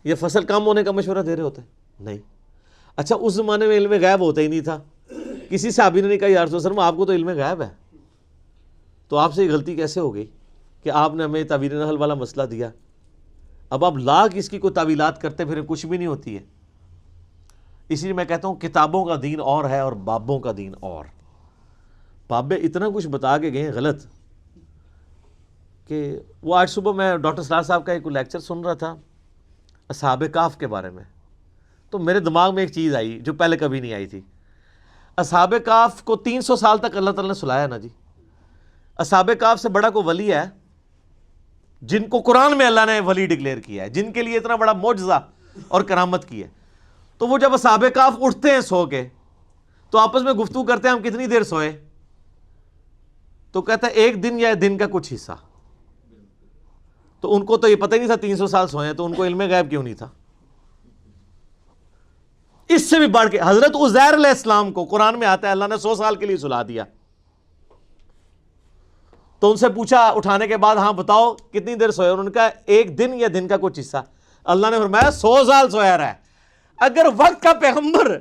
یا فصل کم ہونے کا مشورہ دے رہے ہوتے؟ نہیں۔ اچھا اس زمانے میں علم غیب ہوتا ہی نہیں تھا، کسی صحابی نے نہیں کہا یا رسول اللہ آپ کو تو علم غیب ہے، تو آپ سے یہ غلطی کیسے ہو گئی کہ آپ نے ہمیں تعبیر نحل والا مسئلہ دیا؟ اب آپ لاکھ اس کی کوئی تعویلات کرتے پھر کچھ بھی نہیں ہوتی ہے۔ اسی لیے میں کہتا ہوں کتابوں کا دین اور ہے اور بابوں کا دین اور۔ بابے اتنا کچھ بتا کے گئے غلط کہ وہ آج صبح میں ڈاکٹر سرار صاحب کا ایک لیکچر سن رہا تھا اصحاب کہف کے بارے میں، تو میرے دماغ میں ایک چیز آئی جو پہلے کبھی نہیں آئی تھی۔ اصحاب کہف کو 300 سال تک اللہ تعالیٰ نے سلایا نا جی۔ اصحاب کہف سے بڑا کوئی ولی ہے جن کو قرآن میں اللہ نے ولی ڈکلیئر کیا ہے، جن کے لیے اتنا بڑا معجزہ اور کرامت کی ہے؟ تو وہ جب اصحاب کہف اٹھتے ہیں سو کے تو آپس میں گفتگو کرتے ہیں ہم کتنی دیر سوئے؟ تو کہتا ہے ایک دن یا دن کا کچھ حصہ۔ تو ان کو تو یہ پتہ ہی نہیں تھا 300 سال سوئے ہیں، تو ان کو علم غیب کیوں نہیں تھا؟ اس سے بھی بڑھ کے حضرت عزیر علیہ السلام کو قرآن میں آتا ہے اللہ نے 100 سال کے لیے سلا دیا۔ تو ان سے پوچھا اٹھانے کے بعد ہاں بتاؤ کتنی دیر سوئے؟ انہوں نے کہا ایک دن یا دن کا کچھ حصہ۔ اللہ نے فرمایا 100 سال سویا رہا ہے۔ اگر وقت کا پیغمبر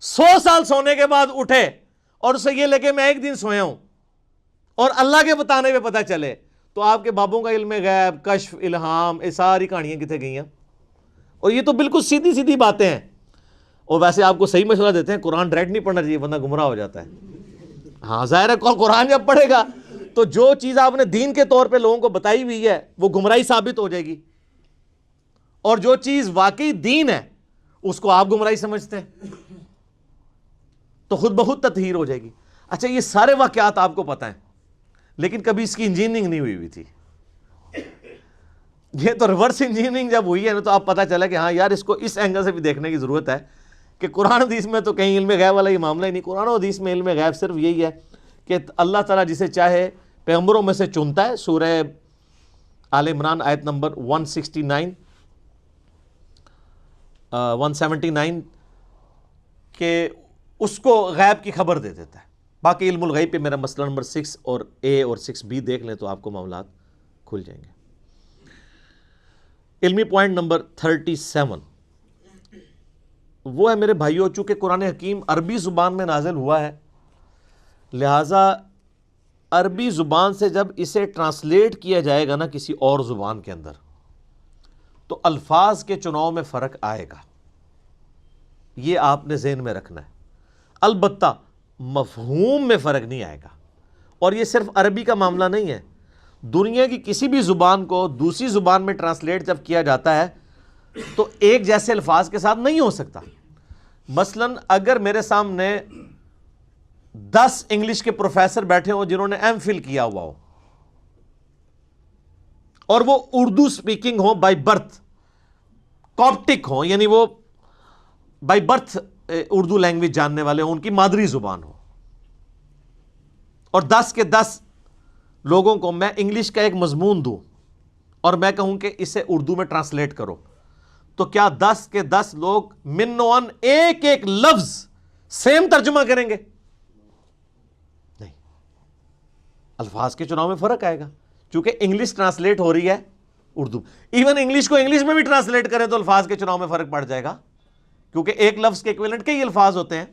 100 سال سونے کے بعد اٹھے اور اسے یہ لگے میں ایک دن سویا ہوں اور اللہ کے بتانے پہ پتہ چلے، تو آپ کے بابوں کا علم غیب، کشف، الہام، یہ ساری کہانیاں کتنے گئی ہیں؟ اور یہ تو بالکل سیدھی سیدھی باتیں ہیں. اور ویسے آپ کو صحیح مشورہ دیتے ہیں قرآن ڈائریکٹ نہیں پڑھنا چاہیے، بندہ گمراہ ہو جاتا ہے. ہاں ظاہر ہے قرآن جب پڑھے گا تو جو چیز آپ نے دین کے طور پہ لوگوں کو بتائی ہوئی ہے وہ گمراہی ثابت ہو جائے گی، اور جو چیز واقعی دین ہے اس کو آپ گمراہی سمجھتے ہیں تو خود بخود تطہیر ہو جائے گی. اچھا یہ سارے واقعات آپ کو پتہ ہیں لیکن کبھی اس کی انجینئرنگ نہیں ہوئی تھی. یہ تو ریورس انجینئرنگ جب ہوئی ہے نا تو آپ پتہ چلا کہ ہاں یار اس کو اس اینگل سے بھی دیکھنے کی ضرورت ہے کہ قرآن حدیث میں تو کہیں علم غیب والا یہ معاملہ ہی نہیں. قرآن و حدیث میں علم غیب صرف یہی ہے کہ اللہ تعالیٰ جسے چاہے پیغمبروں میں سے چنتا ہے. سورہ آل عمران آیت نمبر 179 کہ اس کو غیب کی خبر دے دیتا ہے. باقی علم الغیب پہ میرا مسئلہ نمبر 6 اور A اور 6B دیکھ لیں تو آپ کو معاملات کھل جائیں گے. علمی پوائنٹ نمبر 37 وہ ہے میرے بھائیو، چونکہ قرآن حکیم عربی زبان میں نازل ہوا ہے لہٰذا عربی زبان سے جب اسے ٹرانسلیٹ کیا جائے گا نا کسی اور زبان کے اندر تو الفاظ کے چناؤ میں فرق آئے گا. یہ آپ نے ذہن میں رکھنا ہے. البتہ مفہوم میں فرق نہیں آئے گا. اور یہ صرف عربی کا معاملہ نہیں ہے، دنیا کی کسی بھی زبان کو دوسری زبان میں ٹرانسلیٹ جب کیا جاتا ہے تو ایک جیسے الفاظ کے ساتھ نہیں ہو سکتا. مثلاً اگر میرے سامنے 10 انگلش کے پروفیسر بیٹھے ہوں جنہوں نے M.Phil کیا ہوا ہو اور وہ اردو سپیکنگ ہوں بائی برتھ، کاپٹک ہوں یعنی وہ بائی برتھ اردو لینگویج جاننے والے ہوں، ان کی مادری زبان ہو، اور 10 کے 10 لوگوں کو میں انگلش کا ایک مضمون دوں اور میں کہوں کہ اسے اردو میں ٹرانسلیٹ کرو، تو کیا 10 کے 10 لوگ من و عن ایک ایک لفظ سیم ترجمہ کریں گے؟ نہیں، الفاظ کے چناؤ میں فرق آئے گا چونکہ انگلش ٹرانسلیٹ ہو رہی ہے اردو. ایون انگلش کو انگلش میں بھی ٹرانسلیٹ کریں تو الفاظ کے چناؤ میں فرق پڑ جائے گا کیونکہ ایک لفظ کے ایکویلنٹ کئی الفاظ ہوتے ہیں،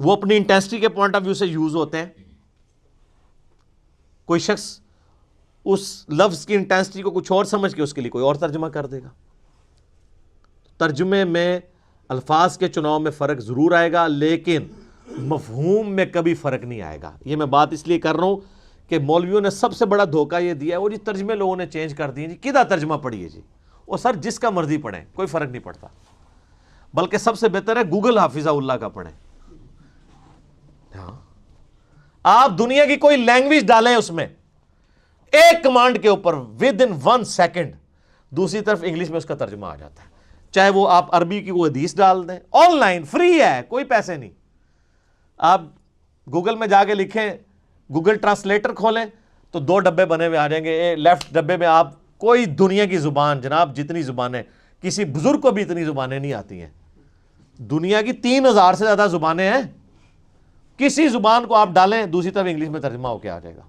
وہ اپنی انٹینسٹی کے پوائنٹ آف ویو سے یوز ہوتے ہیں. کوئی شخص اس لفظ کی انٹینسٹی کو کچھ اور سمجھ کے اس کے لیے کوئی اور ترجمہ کر دے گا. ترجمے میں الفاظ کے چناؤ میں فرق ضرور آئے گا لیکن مفہوم میں کبھی فرق نہیں آئے گا. یہ میں بات اس لیے کر رہا ہوں کہ مولویوں نے سب سے بڑا دھوکہ یہ دیا ہے وہ جی ترجمے لوگوں نے چینج کر دیے، جی کدھر ترجمہ پڑھیے جی، اور سر جس کا مرضی پڑھیں کوئی فرق نہیں پڑتا، بلکہ سب سے بہتر ہے گوگل حافظہ اللہ کا پڑھیں. ہاں آپ دنیا کی کوئی لینگویج ڈالیں اس میں ایک کمانڈ کے اوپر ود ان 1 سیکنڈ دوسری طرف انگلش میں اس کا ترجمہ آ جاتا ہے. چاہے وہ آپ عربی کی کوئی حدیث ڈال دیں، آن لائن فری ہے، کوئی پیسے نہیں. آپ گوگل میں جا کے لکھیں، گوگل ٹرانسلیٹر کھولیں تو 2 ڈبے بنے ہوئے آ جائیں گے. لیفٹ ڈبے میں آپ کوئی دنیا کی زبان، جناب جتنی زبانیں، کسی بزرگ کو بھی اتنی زبانیں نہیں آتی ہیں، دنیا کی 3000 سے زیادہ زبانیں ہیں، کسی زبان کو آپ ڈالیں دوسری طرف انگلش میں ترجمہ ہو کے آ جائے گا.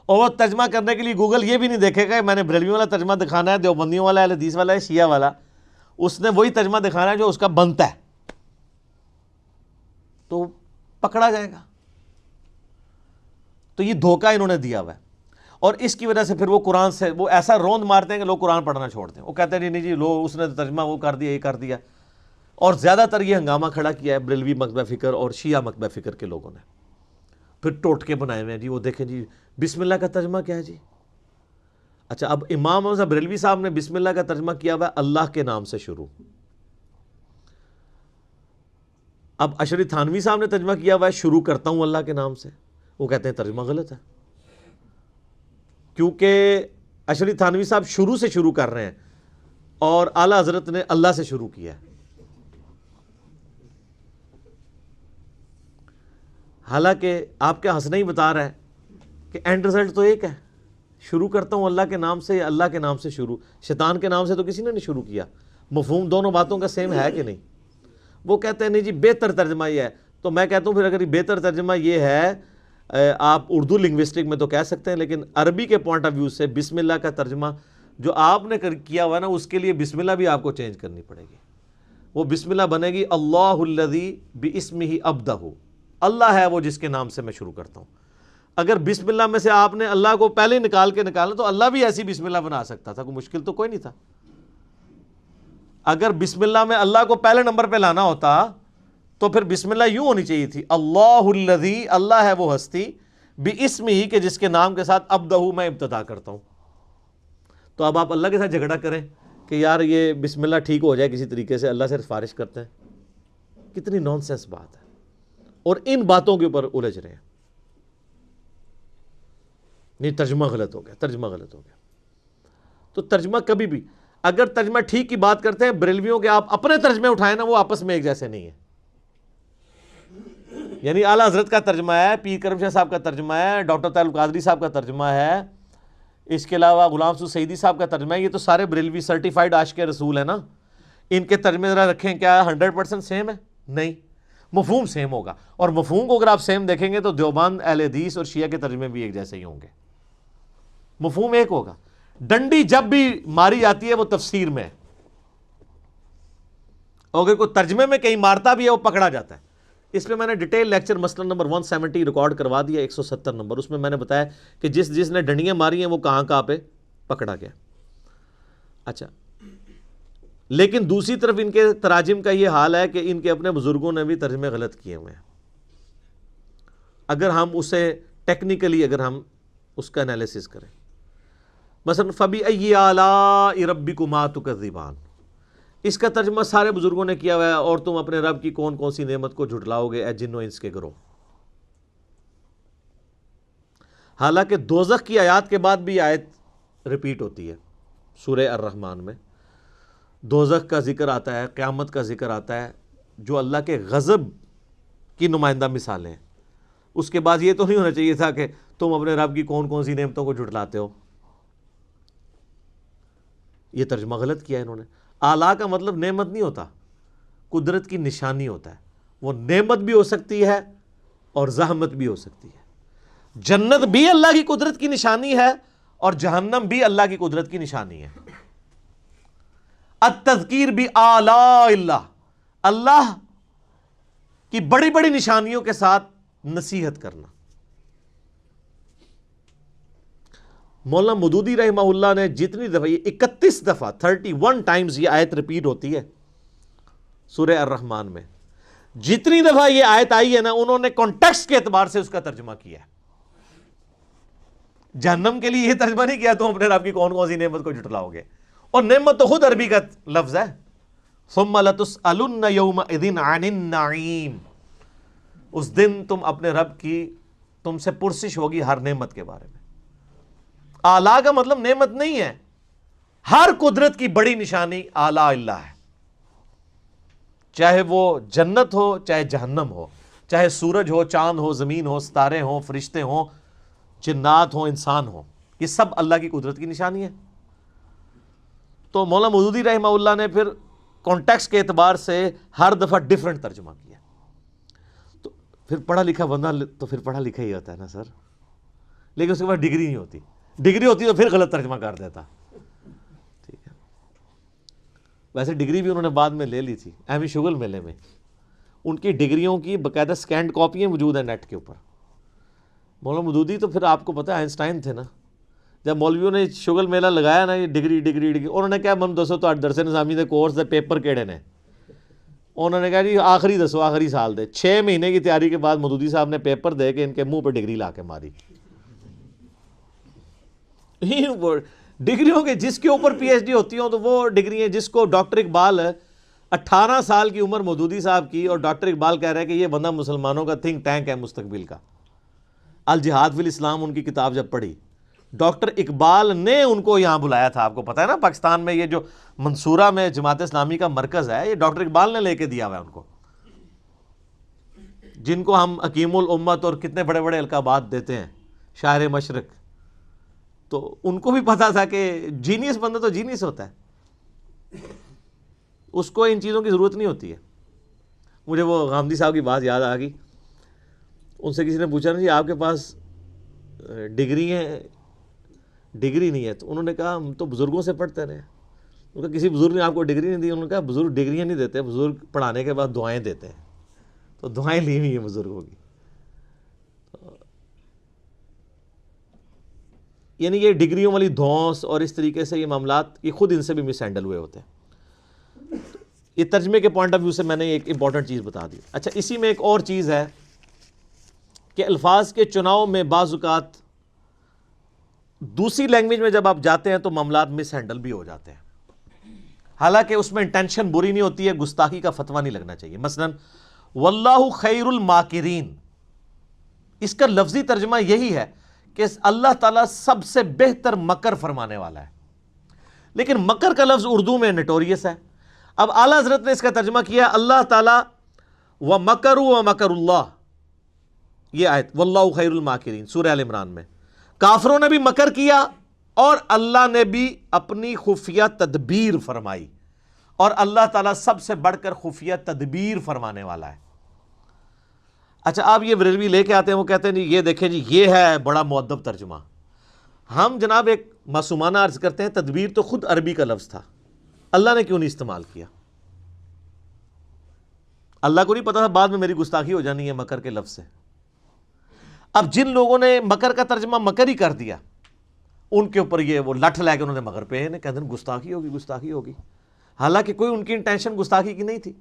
اور وہ ترجمہ کرنے کے لیے گوگل یہ بھی نہیں دیکھے گا کہ میں نے بریلویوں والا ترجمہ دکھانا ہے، دیوبندیوں والا ہے، اہل حدیث والا ہے، شیعہ والا، اس نے وہی ترجمہ دکھانا ہے جو اس کا بنتا ہے، تو پکڑا جائے گا. تو یہ دھوکہ انہوں نے دیا ہوا ہے اور اس کی وجہ سے پھر وہ قرآن سے وہ ایسا روند مارتے ہیں کہ لوگ قرآن پڑھنا چھوڑ دیں. وہ کہتے ہیں نہیں جی لو اس نے ترجمہ وہ کر دیا، یہ کر دیا. اور زیادہ تر یہ ہنگامہ کھڑا کیا ہے بریلوی مکتبہ فکر اور شیعہ مکتبہ فکر کے لوگوں نے. پھر ٹوٹکے بنائے ہوئے ہیں جی، وہ دیکھیں جی بسم اللہ کا ترجمہ کیا ہے جی. اچھا اب امام محمد بریلوی صاحب نے بسم اللہ کا ترجمہ کیا ہوا ہے اللہ کے نام سے شروع. اب اشری تھانوی صاحب نے ترجمہ کیا ہوا ہے شروع کرتا ہوں اللہ کے نام سے. وہ کہتے ہیں ترجمہ غلط ہے کیونکہ اشری تھانوی صاحب شروع سے شروع کر رہے ہیں اور اعلیٰ حضرت نے اللہ سے شروع کیا ہے. حالانکہ آپ کا ہنسنا ہی بتا رہا ہے کہ اینڈ رزلٹ تو ایک ہے، شروع کرتا ہوں اللہ کے نام سے یا اللہ کے نام سے شروع. شیطان کے نام سے تو کسی نے نہیں شروع کیا. مفہوم دونوں باتوں کا سیم ہے کہ نہیں؟ وہ کہتے ہیں نہیں جی بہتر ترجمہ یہ ہے. تو میں کہتا ہوں پھر اگر یہ بہتر ترجمہ یہ ہے آپ اردو لنگوسٹک میں تو کہہ سکتے ہیں لیکن عربی کے پوائنٹ آف ویو سے بسم اللہ کا ترجمہ جو آپ نے کیا ہوا ہے نا اس کے لیے بسم اللہ بھی آپ کو چینج کرنی پڑے گی. وہ بسم اللہ بنے گی اللہ الذی باسمہ ابدہ، اللہ ہے وہ جس کے نام سے میں شروع کرتا ہوں. اگر بسم اللہ میں سے آپ نے اللہ کو پہلے نکال کے نکالنا تو اللہ بھی ایسی بسم اللہ بنا سکتا تھا، کوئی مشکل تو کوئی نہیں تھا۔ اگر بسم اللہ میں اللہ کو پہلے نمبر پہ لانا ہوتا تو پھر بسم اللہ یوں ہونی چاہیے تھی، اللہ الذی، اللہ ہے وہ ہستی، بِاسمہ، کہ جس کے نام کے ساتھ ابدہ میں ابتدا کرتا ہوں۔ تو اب آپ اللہ کے ساتھ جھگڑا کریں کہ یار یہ بسم اللہ ٹھیک ہو جائے کسی طریقے سے، اللہ سے سفارش کرتے ہیں، کتنی نان سینس بات ہے، اور ان باتوں کے اوپر الجھ رہے ہیں۔ نہیں، ترجمہ غلط ہو گیا، ترجمہ غلط ہو گیا۔ تو ترجمہ کبھی بھی، اگر ترجمہ ٹھیک کی بات کرتے ہیں بریلویوں کے، آپ اپنے ترجمے اٹھائیں نا، وہ آپس میں ایک جیسے نہیں ہیں۔ یعنی اعلیٰ حضرت کا ترجمہ ہے، پیر کرم شاہ صاحب کا ترجمہ ہے، ڈاکٹر طاہر القادری صاحب کا ترجمہ ہے، اس کے علاوہ غلام سعود سعیدی صاحب کا ترجمہ ہے، یہ تو سارے بریلوی سرٹیفائیڈ عاشق رسول ہیں نا، ان کے ترجمے ذرا رکھیں، کیا 100% سیم ہے؟ نہیں، مفہوم سیم ہوگا، اور مفہوم کو اگر آپ سیم دیکھیں گے تو دیوبند، اہل حدیث اور شیعہ کے ترجمے بھی ایک جیسے ہی ہوں گے، مفہوم ایک ہوگا۔ ڈنڈی جب بھی ماری جاتی ہے وہ تفسیر میں ہے، اور اگر کوئی ترجمے میں کہیں مارتا بھی ہے وہ پکڑا جاتا ہے۔ اس پہ میں نے ڈیٹیل لیکچر مسئلہ نمبر 170 ریکارڈ کروا دیا، 170 نمبر، اس میں میں نے بتایا کہ جس نے ڈنڈیاں ماری ہیں وہ کہاں پہ پکڑا گیا۔ اچھا، لیکن دوسری طرف ان کے تراجم کا یہ حال ہے کہ ان کے اپنے بزرگوں نے بھی ترجمے غلط کیے ہوئے ہیں۔ اگر ہم اسے ٹیکنیکلی اگر ہم اس کا انالیسس کریں، مثلا فَبِأَيِّ آلَاءِ رَبِّكُمَا تُكَذِّبَانِ، اس کا ترجمہ سارے بزرگوں نے کیا ہوا ہے، اور تم اپنے رب کی کون کون سی نعمت کو جھٹلاؤ گے اے جن و انس کے گروہ۔ حالانکہ دوزخ کی آیات کے بعد بھی آیت ریپیٹ ہوتی ہے سورہ الرحمن میں، دوزخ کا ذکر آتا ہے، قیامت کا ذکر آتا ہے، جو اللہ کے غضب کی نمائندہ مثالیں ہیں۔ اس کے بعد یہ تو نہیں ہونا چاہیے تھا کہ تم اپنے رب کی کون کون سی نعمتوں کو جھٹلاتے ہو۔ یہ ترجمہ غلط کیا ہے انہوں نے۔ اعلیٰ کا مطلب نعمت نہیں ہوتا، قدرت کی نشانی ہوتا ہے۔ وہ نعمت بھی ہو سکتی ہے اور زحمت بھی ہو سکتی ہے۔ جنت بھی اللہ کی قدرت کی نشانی ہے اور جہنم بھی اللہ کی قدرت کی نشانی ہے۔ التذکیر بآلاء اللہ، اللہ کی بڑی بڑی نشانیوں کے ساتھ نصیحت کرنا۔ مولانا مودودی رحمہ اللہ نے جتنی دفعہ، یہ 31 دفعہ 31 ٹائمز یہ آیت ریپیٹ ہوتی ہے سورہ الرحمن میں، جتنی دفعہ یہ آیت آئی ہے نا، انہوں نے کانٹیکسٹ کے اعتبار سے اس کا ترجمہ کیا ہے۔ جہنم کے لیے یہ ترجمہ نہیں کیا تم اپنے رب کی کون کون سی نعمت کو جھٹلاؤ گے، اور نعمت تو خود عربی کا لفظ ہے، ثم لتسألن یومئذ عن النعیم، اس دن تم اپنے رب کی، تم سے پرسش ہوگی ہر نعمت کے بارے میں۔ اعلیٰ کا مطلب نعمت نہیں ہے، ہر قدرت کی بڑی نشانی اعلیٰ اللہ ہے، چاہے وہ جنت ہو چاہے جہنم ہو، چاہے سورج ہو، چاند ہو، زمین ہو، ستارے ہوں، فرشتے ہوں، جنات ہوں، انسان ہوں، یہ سب اللہ کی قدرت کی نشانی ہے۔ تو مولانا مودودی رحمہ اللہ نے پھر کانٹیکسٹ کے اعتبار سے ہر دفعہ ڈیفرنٹ ترجمہ کیا۔ تو پھر پڑھا لکھا بندہ تو پھر پڑھا لکھا ہی ہوتا ہے نا سر، لیکن اس کے بعد ڈگری نہیں ہوتی، ڈگری ہوتی تو پھر غلط ترجمہ کر دیتا۔ ٹھیک ہے، ویسے ڈگری بھی انہوں نے بعد میں لے لی تھی احمد شغل میلے میں، ان کی ڈگریوں کی باقاعدہ سکینڈ کاپیاں موجود ہیں نیٹ کے اوپر۔ مولانا مودودی تو پھر آپ کو پتہ ہے آئنسٹائن تھے نا، جب مولویوں نے شغل میلہ لگایا نا، یہ ڈگری ڈگری ڈگری، انہوں نے کیا من دسو تو درس نظامی دے کورس دے پیپر کیڑے نے، انہوں نے کہا جی آخری دسو، آخری سال دے 6 مہینے کی تیاری کے بعد مودودی صاحب نے پیپر دے کے ان کے منہ پہ ڈگری لا کے ماری۔ ڈگریوں کے جس کے اوپر پی ایچ ڈی ہوتی ہوں تو وہ ڈگری ہیں، جس کو ڈاکٹر اقبال 18 سال کی عمر مودودی صاحب کی، اور ڈاکٹر اقبال کہہ رہے ہیں کہ یہ بندہ مسلمانوں کا تھنک ٹینک ہے مستقبل کا۔ الجہاد فی الاسلام ان کی کتاب جب پڑھی، ڈاکٹر اقبال نے ان کو یہاں بلایا تھا۔ آپ کو پتہ ہے نا پاکستان میں یہ جو منصورہ میں جماعت اسلامی کا مرکز ہے، یہ ڈاکٹر اقبال نے لے کے دیا ہوا ہے ان کو، جن کو ہم حکیم الامت اور کتنے بڑے بڑے القابات دیتے ہیں، شاعر مشرق۔ تو ان کو بھی پتا تھا کہ جینیس بندہ تو جینیس ہوتا ہے، اس کو ان چیزوں کی ضرورت نہیں ہوتی ہے۔ مجھے وہ غامدی صاحب کی بات یاد آ گئی، ان سے کسی نے پوچھا نا جی آپ کے پاس ڈگری ہیں؟ ڈگری نہیں ہے۔ تو انہوں نے کہا ہم تو بزرگوں سے پڑھتے رہے ہیں۔ انہوں نے کہا کسی بزرگ نے آپ کو ڈگری نہیں دی؟ انہوں نے کہا بزرگ ڈگریاں نہیں دیتے، بزرگ پڑھانے کے بعد دعائیں دیتے ہیں، تو دعائیں لی ہوئی ہیں بزرگوں کی۔ یعنی یہ ڈگریوں والی دھونس اور اس طریقے سے یہ معاملات یہ خود ان سے بھی مس ہینڈل ہوئے ہوتے ہیں. یہ ترجمے کے پوائنٹ آف ویو سے میں نے ایک امپورٹنٹ چیز بتا دی. اچھا اسی میں ایک اور چیز ہے کہ الفاظ کے چناؤ میں بعض اوقات دوسری لینگویج میں جب آپ جاتے ہیں تو معاملات مس ہینڈل بھی ہو جاتے ہیں، حالانکہ اس میں انٹینشن بری نہیں ہوتی ہے، گستاخی کا فتویٰ نہیں لگنا چاہیے. مثلا واللہ خیر الماکرین، اس کا لفظی ترجمہ یہی ہے کہ اللہ تعالیٰ سب سے بہتر مکر فرمانے والا ہے، لیکن مکر کا لفظ اردو میں نٹوریس ہے. اب اعلیٰ حضرت نے اس کا ترجمہ کیا اللہ تعالیٰ وَمَكَرُوا وَمَكَرُ اللَّهِ، یہ آیت واللہ خیر الماکرین سورہ آل عمران میں. کافروں نے بھی مکر کیا اور اللہ نے بھی اپنی خفیہ تدبیر فرمائی، اور اللہ تعالیٰ سب سے بڑھ کر خفیہ تدبیر فرمانے والا ہے. اچھا آپ یہ بریلوی لے کے آتے ہیں، وہ کہتے ہیں جی یہ دیکھیں جی یہ ہے بڑا مؤدب ترجمہ. ہم جناب ایک معصومانہ عرض کرتے ہیں تدبیر تو خود عربی کا لفظ تھا، اللہ نے کیوں نہیں استعمال کیا؟ اللہ کو نہیں پتا تھا بعد میں میری گستاخی ہو جانی ہے مکر کے لفظ سے. اب جن لوگوں نے مکر کا ترجمہ مکر ہی کر دیا ان کے اوپر یہ وہ لٹھ لے کے انہوں نے مکر پہ کہتے ہیں گستاخی ہوگی گستاخی ہوگی، حالانکہ کوئی ان کی انٹینشن گستاخی کی نہیں تھی.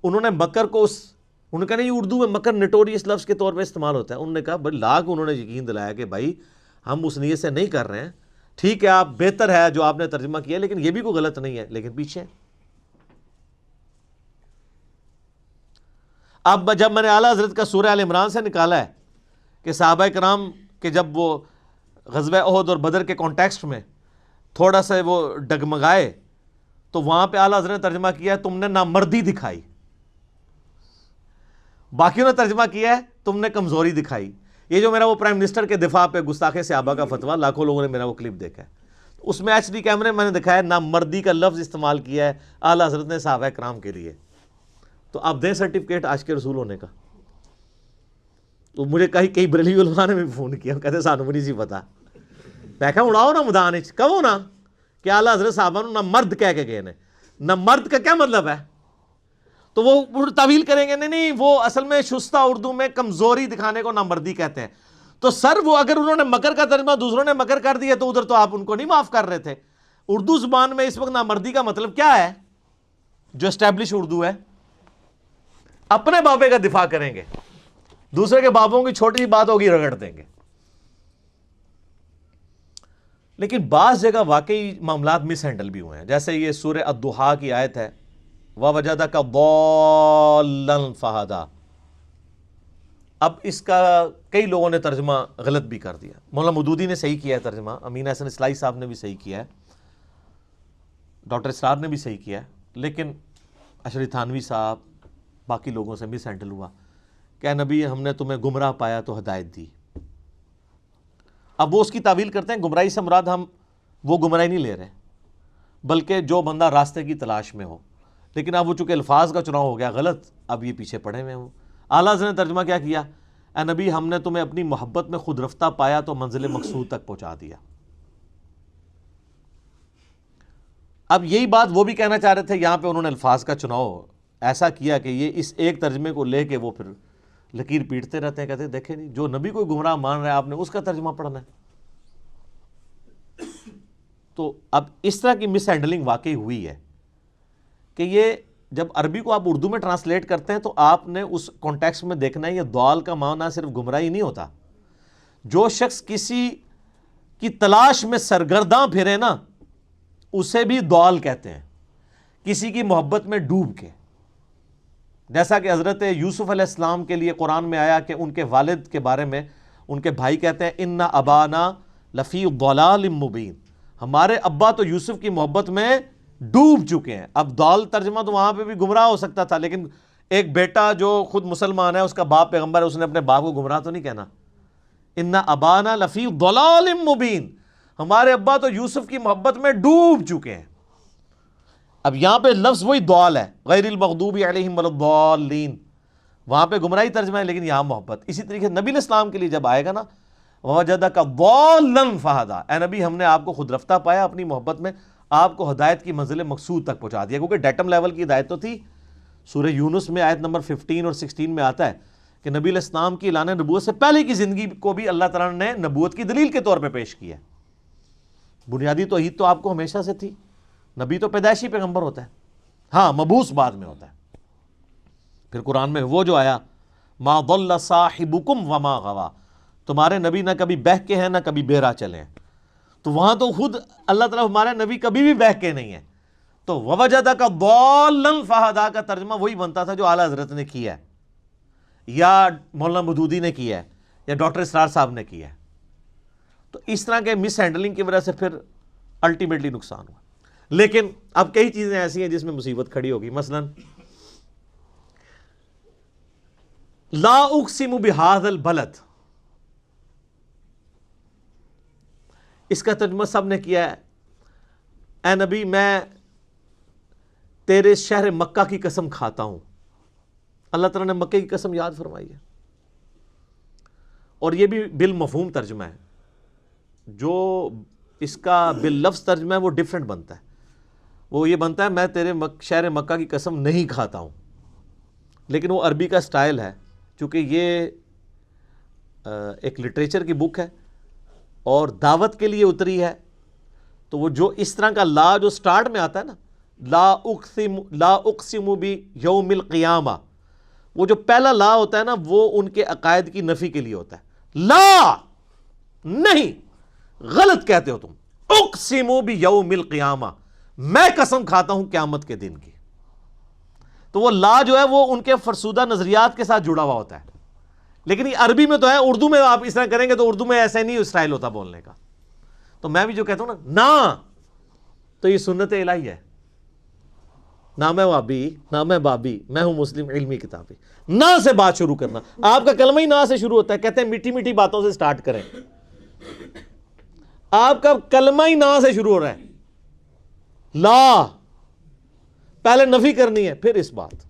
انہوں نے مکر کو انہوں نے کہا نہیں اردو میں مکر نٹوریس لفظ کے طور پہ استعمال ہوتا ہے. انہوں نے کہا بھائی لاکھ انہوں نے یقین دلایا کہ بھائی ہم اس نیت سے نہیں کر رہے ہیں، ٹھیک ہے آپ بہتر ہے جو آپ نے ترجمہ کیا لیکن یہ بھی کوئی غلط نہیں ہے، لیکن پیچھے اب جب میں نے اعلیٰ حضرت کا سورہ آل عمران سے نکالا ہے کہ صحابہ کرام کے جب وہ غزوہ احد اور بدر کے کانٹیکسٹ میں تھوڑا سا وہ ڈگمگائے تو وہاں پہ اعلیٰ حضرت نے ترجمہ کیا ہے تم نے نامردی دکھائی، باقیوں نے ترجمہ کیا ہے تم نے کمزوری دکھائی. یہ جو میرا وہ پرائم منسٹر کے دفاع پہ گستاخ صحابہ کا فتویٰ، لاکھوں لوگوں نے میرا وہ کلپ دیکھا ہے، اس میں ایچ ڈی کیمرے میں نے دکھایا نامردی کا لفظ استعمال کیا ہے اعلیٰ حضرت نے صحابہ کرام کے لیے. تو آپ دیں سرٹیفکیٹ آج کے رسول ہونے کا. تو مجھے کئی بریلوی علماء نے بھی فون کیا، کہتے سانو بھی نہیں سی پتا. میں کہا اڑاؤ نا میدان وچ کہو نا کہ اعلیٰ حضرت صحابہ نو نہ مرد کہہ کے گئے نے. نہ مرد کا کیا مطلب ہے؟ تو وہ تعویل کریں گے نہیں وہ اصل میں شستہ اردو میں کمزوری دکھانے کو نامردی کہتے ہیں. تو سر وہ اگر انہوں نے مکر کا ترجمہ دوسروں نے مکر کر دیا تو ادھر تو آپ ان کو نہیں معاف کر رہے تھے. اردو زبان میں اس وقت نامردی کا مطلب کیا ہے؟ جو اسٹیبلش اردو ہے اپنے بابے کا دفاع کریں گے، دوسرے کے بابوں کی چھوٹی سی بات ہوگی رگڑ دیں گے. لیکن بعض جگہ واقعی معاملات مس ہینڈل بھی ہوئے ہیں، جیسے یہ سورہ الضحیٰ کی آیت ہے وَوَجَدَكَ ضَالًّا فَہَدَىٰ. اب اس کا کئی لوگوں نے ترجمہ غلط بھی کر دیا. مولانا مودودی نے صحیح کیا ہے ترجمہ، امین حسن اصلاحی صاحب نے بھی صحیح کیا ہے، ڈاکٹر اسرار نے بھی صحیح کیا ہے، لیکن اشری تھانوی صاحب باقی لوگوں سے مس ہینڈل ہوا کہ نبی ہم نے تمہیں گمراہ پایا تو ہدایت دی. اب وہ اس کی تعویل کرتے ہیں گمراہی سے مراد ہم وہ گمراہی نہیں لے رہے بلکہ جو بندہ راستے کی تلاش میں ہو. لیکن اب وہ چونکہ الفاظ کا چناؤ ہو گیا غلط، اب یہ پیچھے پڑے ہوئے ہوں. اعلیٰ حضرت نے ترجمہ کیا کیا؟ اے نبی ہم نے تمہیں اپنی محبت میں خود رفتہ پایا تو منزل مقصود تک پہنچا دیا. اب یہی بات وہ بھی کہنا چاہ رہے تھے، یہاں پہ انہوں نے الفاظ کا چناؤ ایسا کیا کہ یہ اس ایک ترجمے کو لے کے وہ پھر لکیر پیٹتے رہتے ہیں، کہتے ہیں دیکھیں نہیں جو نبی کو گمراہ مان رہا ہے آپ نے اس کا ترجمہ پڑھنا ہے. تو اب اس طرح کی مس ہینڈلنگ واقعی ہوئی ہے کہ یہ جب عربی کو آپ اردو میں ٹرانسلیٹ کرتے ہیں تو آپ نے اس کانٹیکسٹ میں دیکھنا ہے. یہ ضال کا معنی صرف گمراہی نہیں ہوتا. جو شخص کسی کی تلاش میں سرگرداں پھرے نا اسے بھی ضال کہتے ہیں، کسی کی محبت میں ڈوب کے. جیسا کہ حضرت یوسف علیہ السلام کے لیے قرآن میں آیا کہ ان کے والد کے بارے میں ان کے بھائی کہتے ہیں اِنَّ أَبَانَا لَفِي ضَلَالٍ مُبِينٍ، ہمارے ابا تو یوسف کی محبت میں ڈوب چکے ہیں. اب ضال ترجمہ تو وہاں پہ بھی گمراہ ہو سکتا تھا، لیکن ایک بیٹا جو خود مسلمان ہے اس کا باپ پیغمبر ہے، اس نے اپنے باپ کو گمراہ تو نہیں کہنا. اِنَّ أَبَانَا لَفِي ضَلَالٍ مُبِينٍ، ہمارے ابا تو یوسف کی محبت میں ڈوب چکے ہیں. اب یہاں پہ لفظ وہی ضال ہے، غیر المغضوب علیہم ولا الضالین، وہاں پہ گمراہی ترجمہ ہے لیکن یہاں محبت. اسی طریقے سے نبی علیہ السلام کے لیے جب آئے گا نا وَوَجَدَكَ ضَالًّا فَہَدَىٰ، اے نبی ہم نے آپ کو خود رفتہ پایا اپنی محبت میں، آپ کو ہدایت کی منزل مقصود تک پہنچا دیا. کیونکہ ڈیٹم لیول کی ہدایت تو تھی. سورہ یونس میں آیت نمبر 15 اور 16 میں آتا ہے کہ نبی علیہ السلام کی اعلان نبوت سے پہلے کی زندگی کو بھی اللہ تعالیٰ نے نبوت کی دلیل کے طور پہ پیش کیا ہے۔ بنیادی توحید تو آپ کو ہمیشہ سے تھی، نبی تو پیدائشی پیغمبر ہوتا ہے، ہاں مبعوث بعد میں ہوتا ہے۔ پھر قرآن میں وہ جو آیا ما ضل صاحبکم وما غوا، تمہارے نبی نہ کبھی بہک کے ہیں نہ کبھی بہرا چلے ہیں، تو وہاں تو خود اللہ تعالیٰ ہمارے نبی کبھی بھی بہک کے نہیں ہے۔ تو ووجدک ضالا فہدی کا ترجمہ وہی بنتا تھا جو اعلیٰ حضرت نے کیا ہے، یا مولانا مودودی نے کیا ہے، یا ڈاکٹر اسرار صاحب نے کیا ہے۔ تو اس طرح کے مس ہینڈلنگ کی وجہ سے پھر الٹیمیٹلی نقصان ہوا۔ لیکن اب کئی چیزیں ایسی ہیں جس میں مصیبت کھڑی ہوگی، مثلا لا اقسم بہذا البلد، اس کا ترجمہ سب نے کیا ہے، اے نبی میں تیرے شہر مکہ کی قسم کھاتا ہوں۔ اللہ تعالیٰ نے مکہ کی قسم یاد فرمائی ہے، اور یہ بھی بالمفہوم ترجمہ ہے، جو اس کا باللفظ ترجمہ ہے وہ ڈیفرنٹ بنتا ہے۔ وہ یہ بنتا ہے میں تیرے شہر مکہ کی قسم نہیں کھاتا ہوں، لیکن وہ عربی کا سٹائل ہے، چونکہ یہ ایک لٹریچر کی بک ہے اور دعوت کے لیے اتری ہے، تو وہ جو اس طرح کا لا جو سٹارٹ میں آتا ہے نا، لا اقسم بیوم القیامہ، وہ جو پہلا لا ہوتا ہے نا وہ ان کے عقائد کی نفی کے لیے ہوتا ہے۔ لا نہیں، غلط کہتے ہو تم، اقسم بیوم القیامہ، میں قسم کھاتا ہوں قیامت کے دن کی۔ تو وہ لا جو ہے وہ ان کے فرسودہ نظریات کے ساتھ جڑا ہوا ہوتا ہے، لیکن یہ عربی میں تو ہے، اردو میں آپ اس طرح کریں گے تو اردو میں ایسا نہیں اسٹائل ہوتا بولنے کا۔ تو میں بھی جو کہتا ہوں نا تو یہ سنت الہی ہے، نہ میں وابی نہ میں بابی، میں ہوں مسلم علمی کتابی۔ نہ سے بات شروع کرنا، آپ کا کلمہ ہی نہ سے شروع ہوتا ہے، کہتے ہیں میٹھی میٹھی باتوں سے سٹارٹ کریں، آپ کا کلمہ ہی نہ سے شروع ہو رہا ہے۔ لا پہلے نفی کرنی ہے، پھر اس بات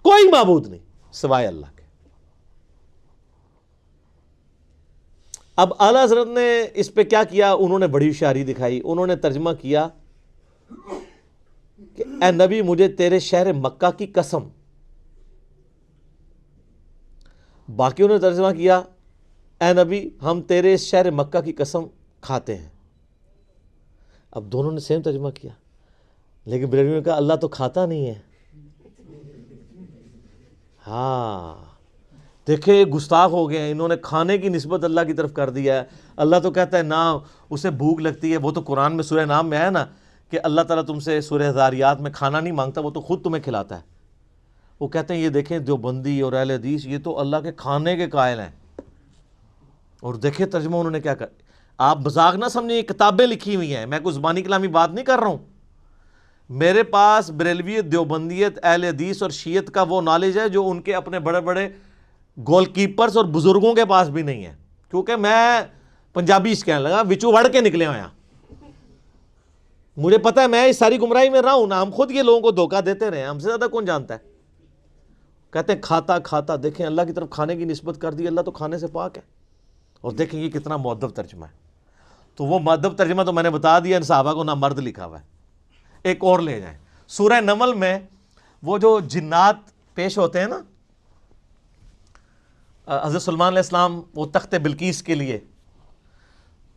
کوئی معبود نہیں سوائے اللہ کے۔ اب اعلیٰ حضرت نے اس پہ کیا کیا، انہوں نے بڑی ہوشیاری دکھائی، انہوں نے ترجمہ کیا کہ اے نبی مجھے تیرے شہر مکہ کی قسم، باقیوں نے ترجمہ کیا اے نبی ہم تیرے اس شہر مکہ کی قسم کھاتے ہیں۔ اب دونوں نے سیم ترجمہ کیا، لیکن بریلویوں نے کہا اللہ تو کھاتا نہیں ہے۔ ہاں دیکھیں گستاخ ہو گئے ہیں، انہوں نے کھانے کی نسبت اللہ کی طرف کر دیا ہے۔ اللہ تو کہتا ہے نہ اسے بھوک لگتی ہے، وہ تو قرآن میں سورہ نام میں ہے نا کہ اللہ تعالیٰ تم سے سورہ ذاریات میں کھانا نہیں مانگتا، وہ تو خود تمہیں کھلاتا ہے۔ وہ کہتے ہیں یہ دیکھیں دیوبندی اور اہل حدیث یہ تو اللہ کے کھانے کے قائل ہیں، اور دیکھیں ترجمہ انہوں نے کیا کر، آپ مذاق نہ سمجھیں، یہ کتابیں لکھی ہوئی ہیں، میں کوئی زبانی کلامی بات نہیں کر رہا ہوں۔ میرے پاس بریلویت، دیوبندیت، اہل حدیث اور شیعت کا وہ نالج ہے جو ان کے اپنے بڑے بڑے گول کیپرز اور بزرگوں کے پاس بھی نہیں ہے، کیونکہ میں پنجابی اس کہنے لگا وچو وڑ کے نکلے ہوئے ہیں، مجھے پتہ ہے میں اس ساری گمراہی میں رہا ہوں نا، ہم خود یہ لوگوں کو دھوکہ دیتے رہے ہیں، ہم سے زیادہ کون جانتا ہے۔ کہتے ہیں کھاتا کھاتا، دیکھیں اللہ کی طرف کھانے کی نسبت کر دی، اللہ تو کھانے سے پاک ہے، اور دیکھیں یہ کتنا مؤدب ترجمہ ہے۔ تو وہ مؤدب ترجمہ تو میں نے بتا دیا، ان صحابہ کو نہ مرد لکھا ہوا ہے۔ ایک اور لے جائیں، سورہ نمل میں وہ جو جنات پیش ہوتے ہیں نا، حضرت سلمان علیہ السلام وہ تخت بلقیس کے لیے،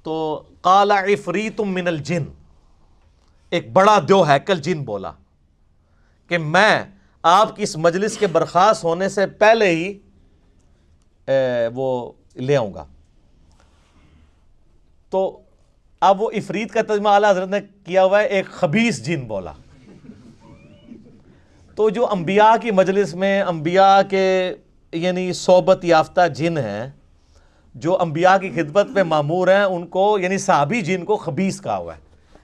تو قال عفریت من الجن، ایک بڑا دیو ہیکل جن بولا کہ میں آپ کی اس مجلس کے برخاست ہونے سے پہلے ہی وہ لے آؤں گا۔ تو اب وہ عفریت کا ترجمہ اعلیٰ حضرت نے کیا ہوا ہے ایک خبیث جن بولا۔ تو جو انبیاء کی مجلس میں انبیاء کے یعنی صحبت یافتہ جن ہیں، جو انبیاء کی خدمت پہ مامور ہیں، ان کو یعنی صحابی جن کو خبیث کہا ہوا ہے۔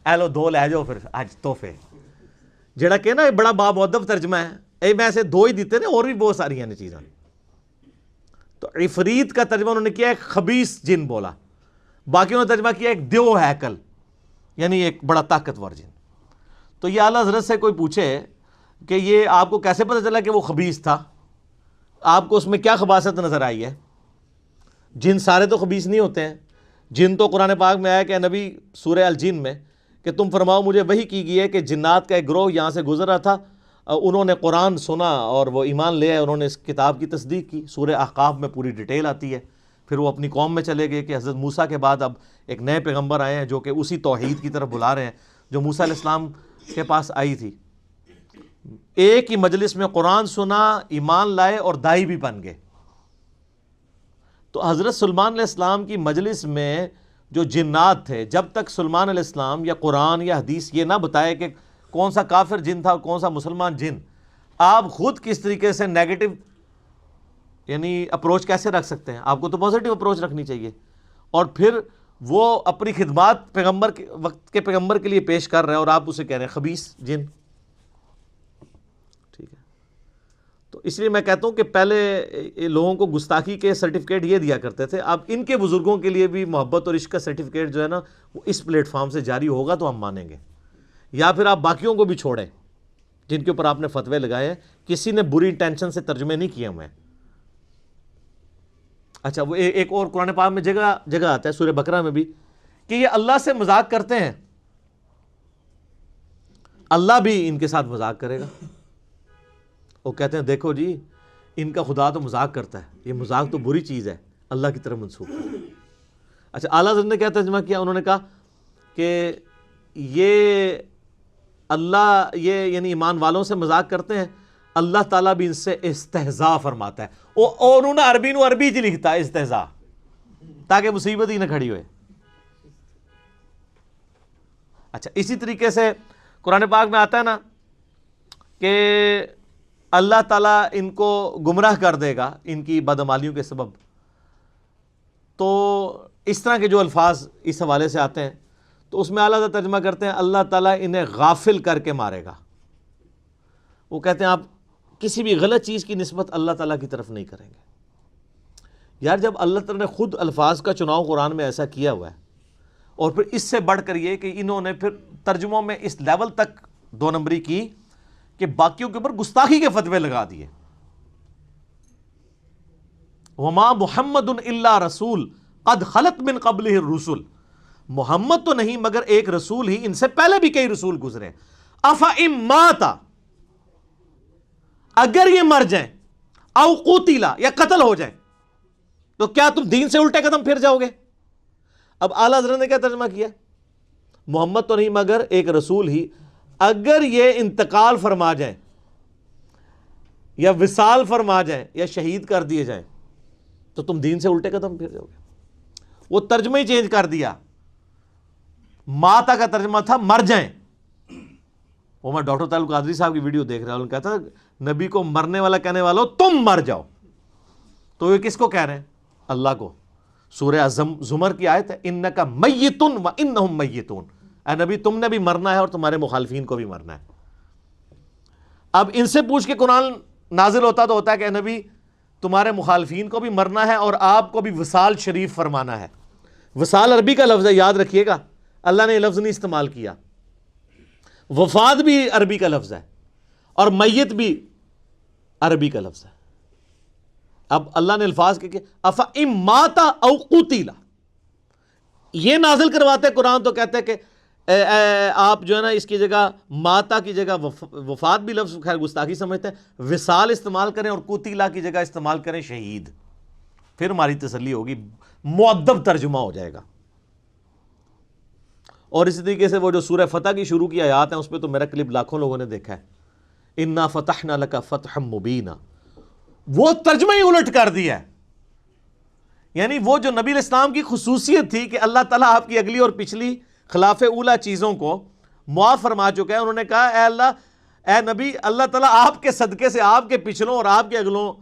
اے لو دو لے جاؤ پھر اج تحفے، جڑا کہ نا بڑا بامؤدب ترجمہ ہے، اے میں ایسے دو ہی دیتے نے، اور بھی بہت ساری ہیں چیزیں۔ تو عفریت کا ترجمہ انہوں نے کیا ایک خبیث جن بولا، باقیوں نے ترجمہ کیا ایک دیو ہیکل، یعنی ایک بڑا طاقتور جن۔ تو یہ اعلیٰ حضرت سے کوئی پوچھے کہ یہ آپ کو کیسے پتہ چلا کہ وہ خبیث تھا، آپ کو اس میں کیا خباثت نظر آئی ہے؟ جن سارے تو خبیث نہیں ہوتے ہیں، جن تو قرآن پاک میں آیا کہ نبی سورہ الجن میں کہ تم فرماؤ مجھے وحی کی گئی ہے کہ جنات کا ایک گروہ یہاں سے گزر رہا تھا، انہوں نے قرآن سنا اور وہ ایمان لے آئے، انہوں نے اس کتاب کی تصدیق کی. سورہ احقاف میں پوری ڈیٹیل آتی ہے. پھر وہ اپنی قوم میں چلے گئے کہ حضرت موسیٰ کے بعد اب ایک نئے پیغمبر آئے ہیں جو کہ اسی توحید کی طرف بلا رہے ہیں جو موسیٰ علیہ السلام کے پاس آئی تھی. ایک ہی مجلس میں قرآن سنا، ایمان لائے اور دائی بھی بن گئے. تو حضرت سلیمان علیہ السلام کی مجلس میں جو جنات تھے، جب تک سلیمان علیہ السلام یا قرآن یا حدیث یہ نہ بتائے کہ کون سا کافر جن تھا اور کون سا مسلمان جن، آپ خود کس طریقے سے نیگیٹو یعنی اپروچ کیسے رکھ سکتے ہیں؟ آپ کو تو پازیٹیو اپروچ رکھنی چاہیے. اور پھر وہ اپنی خدمات پیغمبر کے وقت کے پیغمبر کے لیے پیش کر رہے ہیں اور آپ اسے کہہ رہے ہیں خبیث جن. ٹھیک ہے، تو اس لیے میں کہتا ہوں کہ پہلے لوگوں کو گستاخی کے سرٹیفکیٹ یہ دیا کرتے تھے، اب ان کے بزرگوں کے لیے بھی محبت اور عشق کا سرٹیفکیٹ جو ہے نا وہ اس پلیٹ فارم سے جاری ہوگا تو ہم مانیں گے. یا پھر آپ باقیوں کو بھی چھوڑیں جن کے اوپر آپ نے فتوے لگائے ہیں، کسی نے بری انٹینشن سے ترجمے نہیں کیے ہوئے. اچھا، وہ ایک اور قرآن پاک میں جگہ آتا ہے سورہ بقرہ میں بھی کہ یہ اللہ سے مذاق کرتے ہیں، اللہ بھی ان کے ساتھ مذاق کرے گا. وہ کہتے ہیں دیکھو جی ان کا خدا تو مذاق کرتا ہے، یہ مذاق تو بری چیز ہے، اللہ کی طرف منسوخ ہے. اچھا، اعلیٰ حضرت نے کیا ترجمہ کیا؟ انہوں نے کہا کہ یہ اللہ یہ یعنی ایمان والوں سے مذاق کرتے ہیں، اللہ تعالیٰ بھی ان سے استہزاء فرماتا ہے. اور انہوں نے عربی جی لکھتا ہے استہزاء، تاکہ مصیبت ہی نہ کھڑی ہوئے. اچھا، اسی طریقے سے قرآن پاک میں آتا ہے نا کہ اللہ تعالیٰ ان کو گمراہ کر دے گا ان کی بدعمالیوں کے سبب. تو اس طرح کے جو الفاظ اس حوالے سے آتے ہیں تو اس میں اعلیٰ ترجمہ کرتے ہیں اللہ تعالیٰ انہیں غافل کر کے مارے گا. وہ کہتے ہیں آپ کسی بھی غلط چیز کی نسبت اللہ تعالیٰ کی طرف نہیں کریں گے. یار جب اللہ تعالیٰ نے خود الفاظ کا چناؤ قرآن میں ایسا کیا ہوا ہے، اور پھر اس سے بڑھ کر یہ کہ انہوں نے پھر ترجموں میں اس لیول تک دو نمبری کی کہ باقیوں کے اوپر گستاخی کے فتوے لگا دیے. وما محمد الا رسول قد خلت من قبلہ الرسل، محمد تو نہیں مگر ایک رسول ہی، ان سے پہلے بھی کئی رسول گزرے. افئن مات، اگر یہ مر جائیں، او قتل یا قتل ہو جائیں، تو کیا تم دین سے الٹے قدم پھر جاؤ گے؟ اب اعلیٰ حضرت نے کیا ترجمہ کیا؟ محمد تو نہیں مگر ایک رسول ہی، اگر یہ انتقال فرما جائیں یا وصال فرما جائیں یا شہید کر دیے جائیں تو تم دین سے الٹے قدم پھر جاؤ گے. وہ ترجمہ ہی چینج کر دیا. ماتا کا ترجمہ تھا مر جائیں. وہ میں ڈاکٹر طارق قادری صاحب کی ویڈیو دیکھ رہا ہوں، کہتا نبی کو مرنے والا کہنے والوں تم مر جاؤ. تو یہ کس کو کہہ رہے ہیں؟ اللہ کو. سورہ زمر کی آیت ہے انک میت و انہم میتون، اے نبی تم نے بھی مرنا ہے اور تمہارے مخالفین کو بھی مرنا ہے. اب ان سے پوچھ کے قرآن نازل ہوتا تو ہوتا ہے کہ اے نبی تمہارے مخالفین کو بھی مرنا ہے اور آپ کو بھی وصال شریف فرمانا ہے. وصال عربی کا لفظ ہے، یاد رکھیے گا، اللہ نے یہ لفظ نہیں استعمال کیا. وفات بھی عربی کا لفظ ہے اور میت بھی عربی کا لفظ ہے. اب اللہ نے الفاظ کہ افئن مات او قتل یہ نازل کرواتے قرآن تو کہتے ہیں کہ آپ جو ہے نا اس کی جگہ ماتا کی جگہ وفات بھی لفظ خیر گستاخی سمجھتے ہیں، وصال استعمال کریں اور قتیلا کی جگہ استعمال کریں شہید. پھر ہماری تسلی ہوگی، مؤدب ترجمہ ہو جائے گا. اور اسی طریقے سے وہ جو سورہ فتح کی شروع کی آیات ہیں اس پہ تو میرا کلپ لاکھوں لوگوں نے دیکھا ہے، انا فتحنا لک فتحا مبینا، وہ ترجمہ ہی الٹ کر دیا ہے. یعنی وہ جو نبی علیہ السلام کی خصوصیت تھی کہ اللہ تعالیٰ آپ کی اگلی اور پچھلی خلاف اولا چیزوں کو معاف فرما چکا ہے. انہوں نے کہا اے اللہ، اے نبی، اللہ تعالیٰ آپ کے صدقے سے آپ کے پچھلوں اور آپ کے اگلوں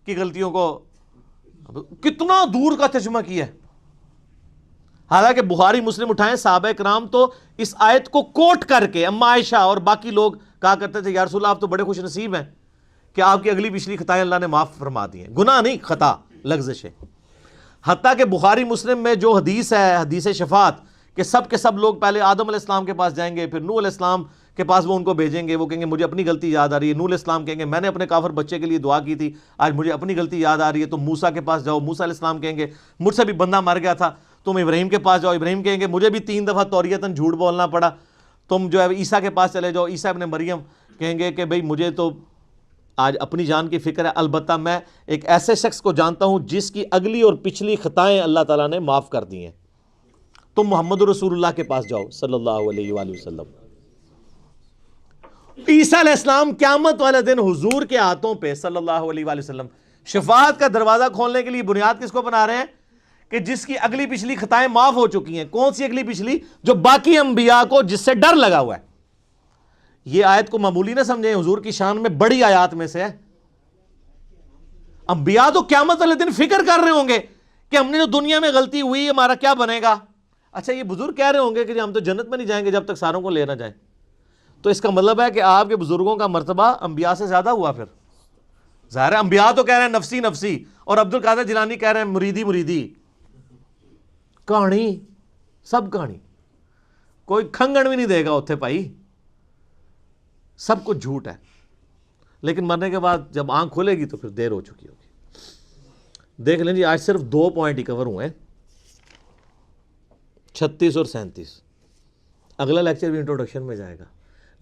کی غلطیوں کو کتنا دور کا ترجمہ کیا ہے. حالانکہ بخاری مسلم اٹھائیں، صحابہ کرام تو اس آیت کو کوٹ کر کے اما عائشہ اور باقی لوگ کہا کرتے تھے یا رسول اللہ آپ تو بڑے خوش نصیب ہیں کہ آپ کی اگلی پچھلی خطائیں اللہ نے معاف فرما دی ہیں. گناہ نہیں، خطا، لغزش ہے. حتیٰ کہ بخاری مسلم میں جو حدیث ہے، حدیث شفاعت، کہ سب کے سب لوگ پہلے آدم علیہ السلام کے پاس جائیں گے، پھر نوح علیہ السلام کے پاس وہ ان کو بھیجیں گے، وہ کہیں گے مجھے اپنی غلطی یاد آ رہی ہے. نوح علیہ السلام کہیں گے میں نے اپنے کافر بچے کے لیے دعا کی تھی، آج مجھے اپنی غلطی یاد آ رہی ہے. تم موسیٰ کے پاس جاؤ، موسیٰ علیہ السلام کہیں گے مجھ سے بھی بندہ مر گیا تھا. تم ابراہیم کے پاس جاؤ، ابراہیم کہیں گے مجھے بھی 3 دفعہ توریتاً جھوٹ بولنا پڑا. تم جو ہے عیسیٰ کے پاس چلے جاؤ، عیسیٰ ابن مریم کہیں گے کہ بھئی مجھے تو آج اپنی جان کی فکر ہے، البتہ میں ایک ایسے شخص کو جانتا ہوں جس کی اگلی اور پچھلی خطائیں اللہ تعالیٰ نے معاف کر دی ہیں، تم محمد رسول اللہ کے پاس جاؤ صلی اللہ علیہ وآلہ وسلم۔ عیسیٰ علیہ السلام قیامت والے دن حضور کے ہاتھوں پہ صلی اللہ علیہ وآلہ وسلم شفاعت کا دروازہ کھولنے کے لیے بنیاد کس کو بنا رہے ہیں؟ کہ جس کی اگلی پچھلی خطائیں معاف ہو چکی ہیں۔ کون سی اگلی پچھلی؟ جو باقی انبیاء کو جس سے ڈر لگا ہوا ہے۔ یہ آیت کو معمولی نہ سمجھیں، حضور کی شان میں بڑی آیات میں سے ہے۔ انبیاء تو قیامت والے دن فکر کر رہے ہوں گے کہ ہم نے جو دنیا میں غلطی ہوئی ہمارا کیا بنے گا۔ اچھا یہ بزرگ کہہ رہے ہوں گے کہ ہم تو جنت میں نہیں جائیں گے جب تک ساروں کو لے نہ جائیں، تو اس کا مطلب ہے کہ آپ کے بزرگوں کا مرتبہ انبیاء سے زیادہ ہوا۔ پھر ظاہر ہے انبیاء تو کہہ رہے ہیں نفسی نفسی، اور عبد القادر جیلانی کہہ رہے ہیں مریدی مریدی۔ کہانی سب کہانی، کوئی کھنگن بھی نہیں دے گا اتھے پائی، سب کچھ جھوٹ ہے۔ لیکن مرنے کے بعد جب آنکھ کھولے گی تو پھر دیر ہو چکی ہوگی۔ دیکھ لیں جی، آج صرف 2 پوائنٹ ہی کور ہوئے ہیں، 36 اور 37۔ اگلا لیکچر بھی انٹروڈکشن میں جائے گا،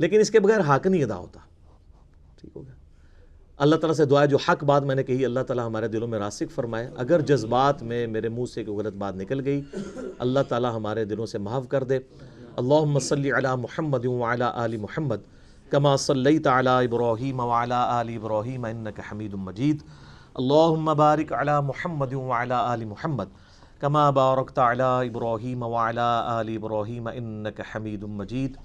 لیکن اس کے بغیر حق نہیں ادا ہوتا۔ ٹھیک ہو گیا؟ اللہ تعالیٰ سے دعا ہے جو حق بات میں نے کہی اللہ تعالیٰ ہمارے دلوں میں راسخ فرمائے، اگر جذبات میں میرے منہ سے کوئی غلط بات نکل گئی اللہ تعالیٰ ہمارے دلوں سے محو کر دے۔ اللہم صلی علی محمد وعلی آل محمد کما صلیت علی ابراہیم وعلی آل ابراہیم انک حمید مجید۔ اللہم بارک علی محمد وعلی آل محمد کما بارکت علی ابراہیم وعلی آل ابراہیم انک حمید مجید۔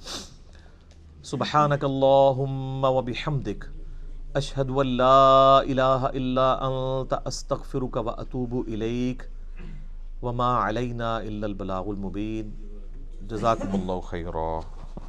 سبحانک اللہم وبحمدک اشہد ان لا الہ الا انت استغفرک واتوب الیک وما علینا الا البلاغ المبین۔ جزاکم اللہ خیرا۔